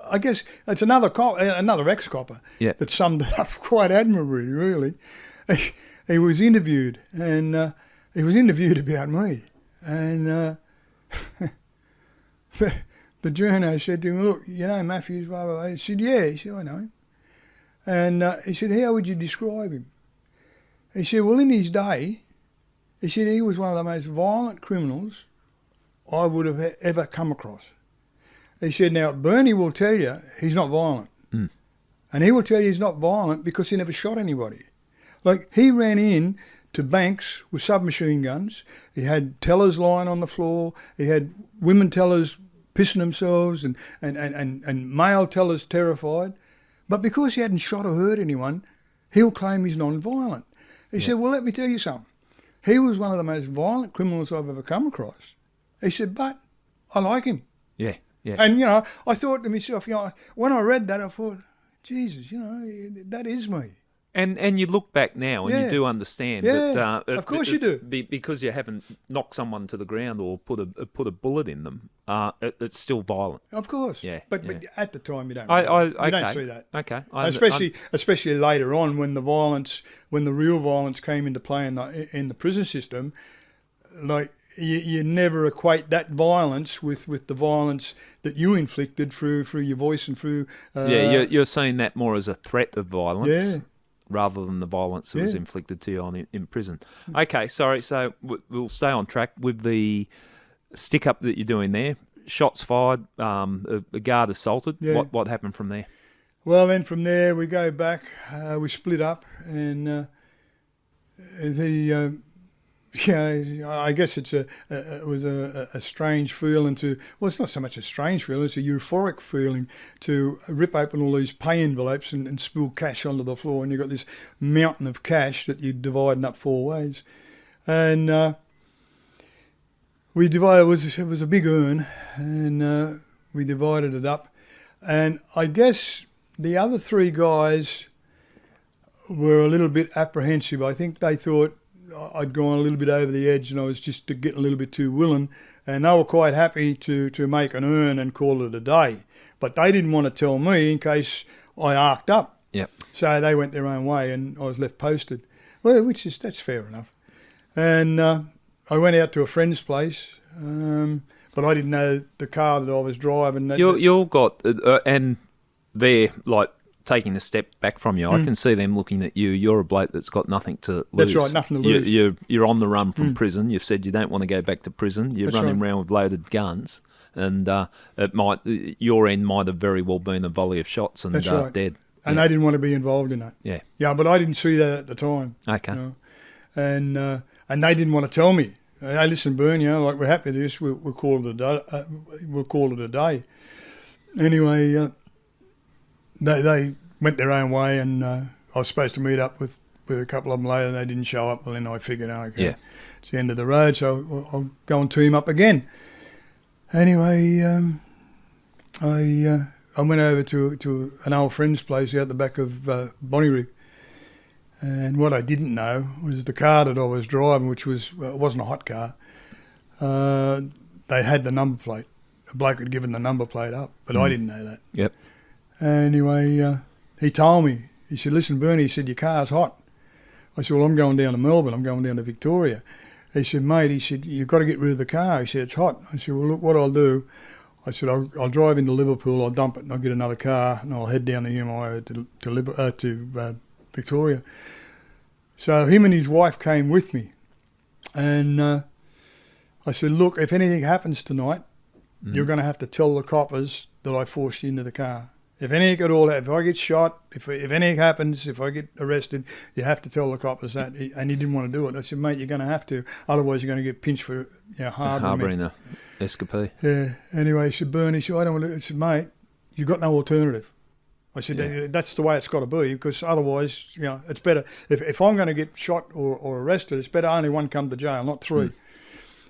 I guess it's another ex-copper that summed it up quite admirably, really. He was interviewed, and he was interviewed about me, and the journo said to him, "Look, Matthews, blah, blah, blah." He said, "Yeah." He said, "I know him." And he said, "How would you describe him?" He said, "Well, in his day," he said, "he was one of the most violent criminals I would have ever come across." He said, "Now, Bernie will tell you he's not violent. And he will tell you he's not violent because he never shot anybody. Like, he ran in to banks with submachine guns. He had tellers lying on the floor. He had women tellers pissing themselves and male tellers terrified. But because he hadn't shot or hurt anyone, he'll claim he's non-violent." He said, "Well, let me tell you something. He was one of the most violent criminals I've ever come across." He said, "But I like him." Yeah. And, I thought to myself, when I read that, I thought, Jesus, that is me. And you look back now and you do understand that. Of course you do. Because you haven't knocked someone to the ground or put a bullet in them, it's still violent. Of course. Yeah. But at the time you don't. You don't see that. Okay. Especially later on when the real violence came into play in the prison system, like you never equate that violence with the violence that you inflicted through your voice and through. You're seeing that more as a threat of violence. Yeah. Rather than the violence that was inflicted to you in prison. Okay, sorry, so we'll stay on track with the stick-up that you're doing there. Shots fired, a guard assaulted. Yeah. What happened from there? Well, then from there we go back, we split up, and I guess it was a strange feeling it's not so much a strange feeling, it's a euphoric feeling to rip open all these pay envelopes and spill cash onto the floor, and you've got this mountain of cash that you're dividing up 4 ways. And we divided, it was a big urn, and we divided it up. And I guess the other 3 guys were a little bit apprehensive. I think they thought I'd gone a little bit over the edge and I was just getting a little bit too willing, and they were quite happy to make an urn and call it a day. But they didn't want to tell me in case I arced up. Yep. So they went their own way and I was left posted. Well, that's fair enough. And I went out to a friend's place, but I didn't know the car that I was driving. You all got, and they're like taking a step back from you, I can see them looking at you. You're a bloke that's got nothing to lose. That's right, nothing to lose. You're on the run from prison. You've said you don't want to go back to prison. You're That's running right. around with loaded guns, and your end might have very well been a volley of shots and That's right. dead. And they didn't want to be involved in that. Yeah. Yeah, but I didn't see that at the time. Okay. You know? And they didn't want to tell me. Hey, listen, Bern, like we're happy with this. We'll call it a day. We'll call it a day. Anyway, they went their own way, and I was supposed to meet up with a couple of them later, and they didn't show up. Well, then I figured, okay, it's the end of the road, so I'll go and team up again. Anyway, I went over to an old friend's place out the back of Bonnyrigg. And what I didn't know was the car that I was driving, which it wasn't a hot car, they had the number plate. A bloke had given the number plate up, but I didn't know that. Yep. Anyway, he told me, he said, listen, Bernie, he said, your car's hot. I said, well, I'm going down to Melbourne. I'm going down to Victoria. He said, mate, he said, you've got to get rid of the car. He said, it's hot. I said, well, look, what I'll do, I said, I'll drive into Liverpool, I'll dump it, and I'll get another car, and I'll head down the UMI to Victoria. So him and his wife came with me, and I said, look, if anything happens tonight, you're going to have to tell the coppers that I forced you into the car. If anything at all, if I get shot, if anything happens, if I get arrested, you have to tell the coppers that. And he didn't want to do it. I said, mate, you're going to have to, otherwise you're going to get pinched for harbouring the escapee. Yeah. Anyway, he said, Bernie, I don't want to. I said, mate, you've got no alternative. I said, that's the way it's got to be, because otherwise, it's better. If I'm going to get shot or arrested, it's better only one come to jail, not three.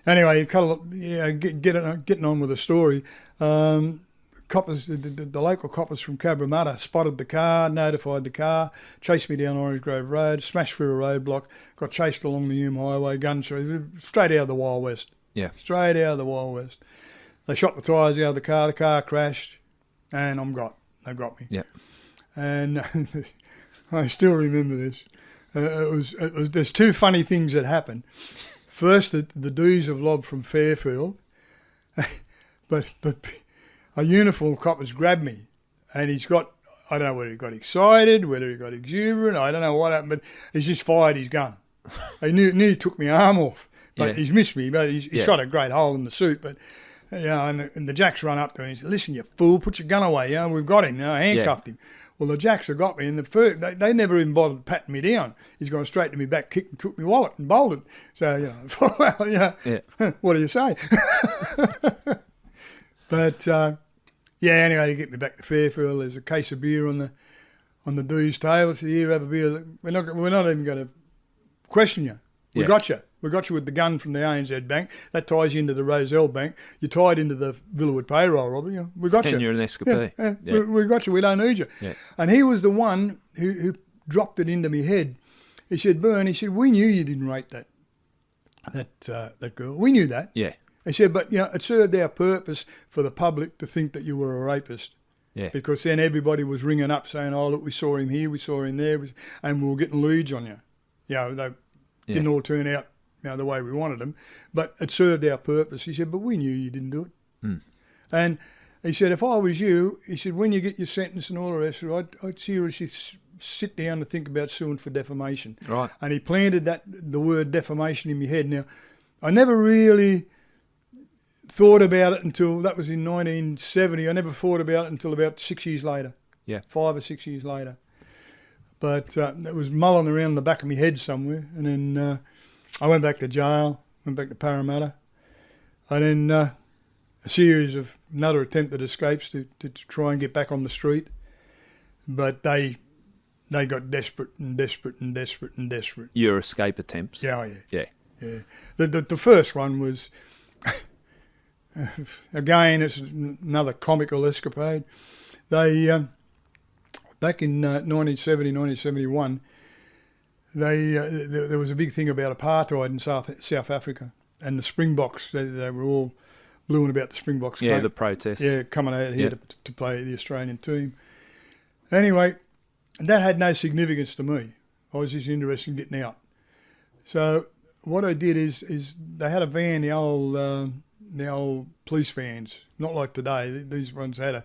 Anyway, getting on with the story, coppers, the local coppers from Cabramatta spotted the car, notified the car, chased me down Orange Grove Road, smashed through a roadblock, got chased along the Hume Highway, guns straight out of the Wild West. Yeah. Straight out of the Wild West. They shot the tyres out of the car crashed, and They've got me. Yeah. And I still remember this. There's two funny things that happened. First, the dudes have lobbed from Fairfield, but a uniformed cop has grabbed me, and I don't know whether he got excited, whether he got exuberant, I don't know what happened, but he's just fired his gun. He nearly took my arm off, but he's missed me, but he's shot a great hole in the suit, but... and the Jacks run up to him and said, listen, you fool, put your gun away. We've got him. Handcuffed him. Well, the Jacks have got me, and they never even bothered patting me down. He's gone straight to me back, kicked and took my wallet and bolted. So, what do you say? But, anyway, to get me back to Fairfield, there's a case of beer on the dude's table. I said, here, have a beer. We're not even going to question you. We got you. We got you with the gun from the ANZ Bank. That ties you into the Roselle Bank. You're tied into the Villawood payroll robbery. We got you. And you're an escapee. We got you. We don't need you. Yeah. And he was the one who dropped it into me head. He said, Bern, he said, we knew you didn't rape that girl. We knew that. Yeah. He said, but, it served our purpose for the public to think that you were a rapist. Yeah. Because then everybody was ringing up saying, oh, look, we saw him here, we saw him there, and we were getting leads on you. They didn't all turn out the way we wanted them, but it served our purpose. He said, but we knew you didn't do it. And he said, if I was you, he said, when you get your sentence and all the rest of it, I'd seriously sit down and think about suing for defamation. Right. And he planted the word defamation in my head. Now, I never really thought about it until, that was in 1970, I never thought about it until about 6 years later. Yeah. 5 or 6 years later. But it was mulling around the back of my head somewhere, and then... I went back to jail, went back to Parramatta, and then a series of another attempted escapes to try and get back on the street. But they got desperate and desperate and desperate and desperate. Your escape attempts? Yeah. Yeah. The first one was, again, it's another comical escapade. They, back in 1970, 1971, there was a big thing about apartheid in South Africa, and the Springboks, they were all bluing about the Springboks. Yeah, the protests. Yeah, coming out here to play the Australian team. Anyway, that had no significance to me. I was just interested in getting out. So what I did is they had a van, the old the old police vans, not like today. These ones had a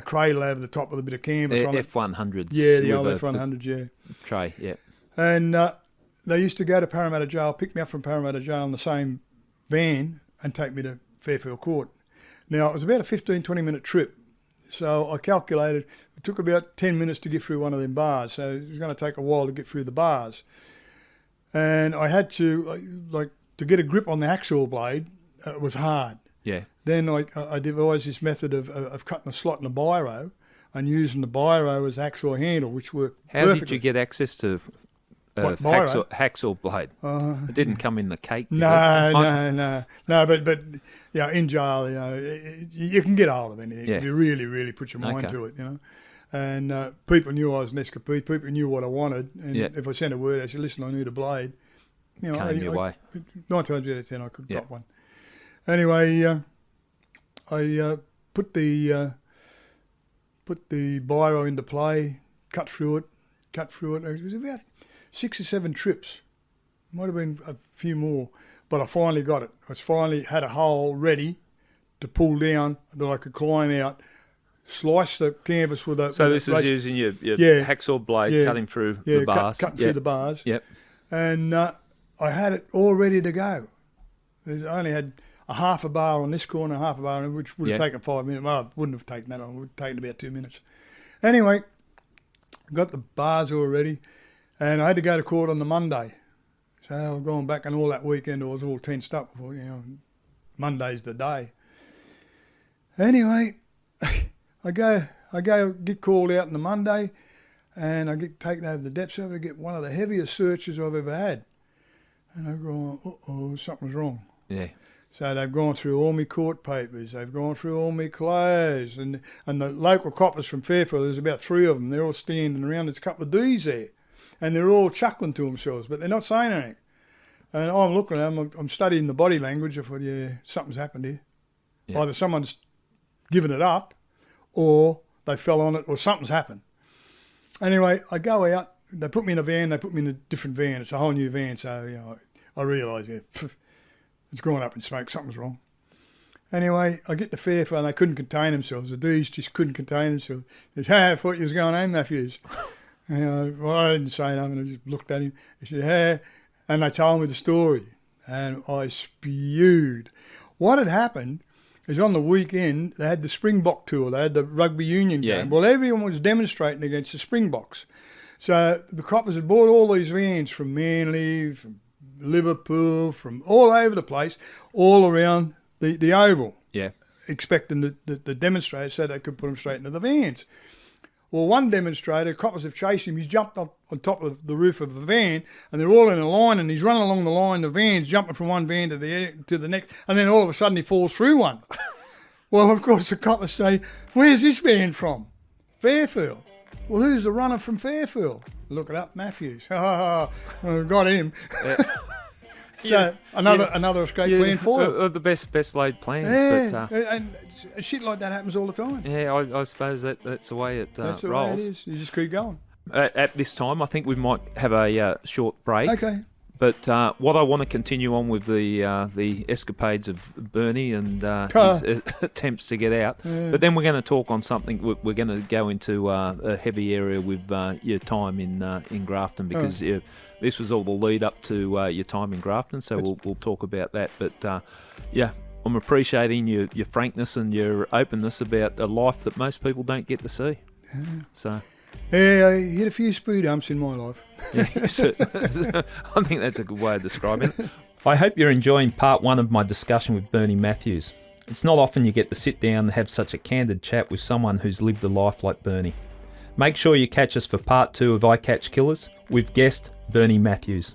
cradle over the top with a bit of canvas on it. F100s. Yeah, the old F100s, yeah. Tray, yeah. And they used to go to Parramatta Jail, pick me up from Parramatta Jail in the same van and take me to Fairfield Court. Now, it was about a 15, 20-minute trip. So I calculated it took about 10 minutes to get through one of them bars. So it was going to take a while to get through the bars. And I had to, to get a grip on the hacksaw blade, it was hard. Yeah. Then I devised this method of cutting a slot in a biro and using the biro as hacksaw handle, which worked perfectly. How did you get access to hacksaw blade? It didn't come in the cake. No. But yeah, in jail, you can get hold of anything if you really, really put your mind to it, And people knew I was an escapee. People knew what I wanted, and if I sent a word, I said, "Listen, I need a blade." Came your way. 9 times out of 10, I could got one. Anyway, I put the biro into play, cut through it. It was about 6 or 7 trips. Might have been a few more, but I finally got it. I finally had a hole ready to pull down that I could climb out, slice the canvas with a... So this is using your hacksaw blade, cutting through the bars. Cutting through the bars. Yep. And I had it all ready to go. I only had a half a bar on this corner, a half a bar, which would have taken 5 minutes. Well, it wouldn't have taken that long. It would have taken about 2 minutes. Anyway, got the bars all ready, and I had to go to court on the Monday. So I'm going back, and all that weekend I was all tensed up. Monday's the day. Anyway, I go get called out on the Monday, and I get taken over the depths over to get one of the heaviest searches I've ever had. And I've gone, something's wrong. Yeah. So they've gone through all my court papers, they've gone through all my clothes, and the local coppers from Fairfield, there's about 3 of them, they're all standing around, there's a couple of Ds there, and they're all chuckling to themselves, but they're not saying anything. And I'm looking at them, I'm studying the body language. I thought, something's happened here. Yeah. Either someone's given it up, or they fell on it, or something's happened. Anyway, I go out, they put me in a van, they put me in a different van, it's a whole new van, so I realise, it's gone up in smoke, something's wrong. Anyway, I get to Fairfield and they couldn't contain themselves. The D's just couldn't contain themselves. They said, I thought you was going home, Matthews. Well, I didn't say nothing, I just looked at him. He said, hey. And they told me the story, and I spewed. What had happened is on the weekend, they had the Springbok tour, they had the rugby union game. Well, everyone was demonstrating against the Springboks. So the coppers had bought all these vans from Manly, from Liverpool, from all over the place, all around the oval, expecting the demonstrators so they could put them straight into the vans. Well, one demonstrator, coppers have chased him, he's jumped up on top of the roof of a van, and they're all in a line, and he's running along the line, the van's jumping from one van to the next, and then all of a sudden he falls through one. Well, of course, the coppers say, where's this van from? Fairfield. Well, who's the runner from Fairfield? Look it up, Matthews. Got him. So another escape plan for the best laid plans. And shit like that happens all the time. Yeah, I suppose that's the way it rolls. The way it is. You just keep going. At this time, I think we might have a short break. Okay. But what I want to continue on with the escapades of Bernie and his attempts to get out. Yeah. But then we're going to talk on something. We're going to go into a heavy area with your time in Grafton, because this was all the lead up to your time in Grafton. So we'll talk about that. But I'm appreciating your frankness and your openness about a life that most people don't get to see. Yeah. So. Yeah, I hit a few speed humps in my life. Yeah, I think that's a good way of describing it. I hope you're enjoying part 1 of my discussion with Bernie Matthews. It's not often you get to sit down and have such a candid chat with someone who's lived a life like Bernie. Make sure you catch us for part 2 of I Catch Killers with guest Bernie Matthews.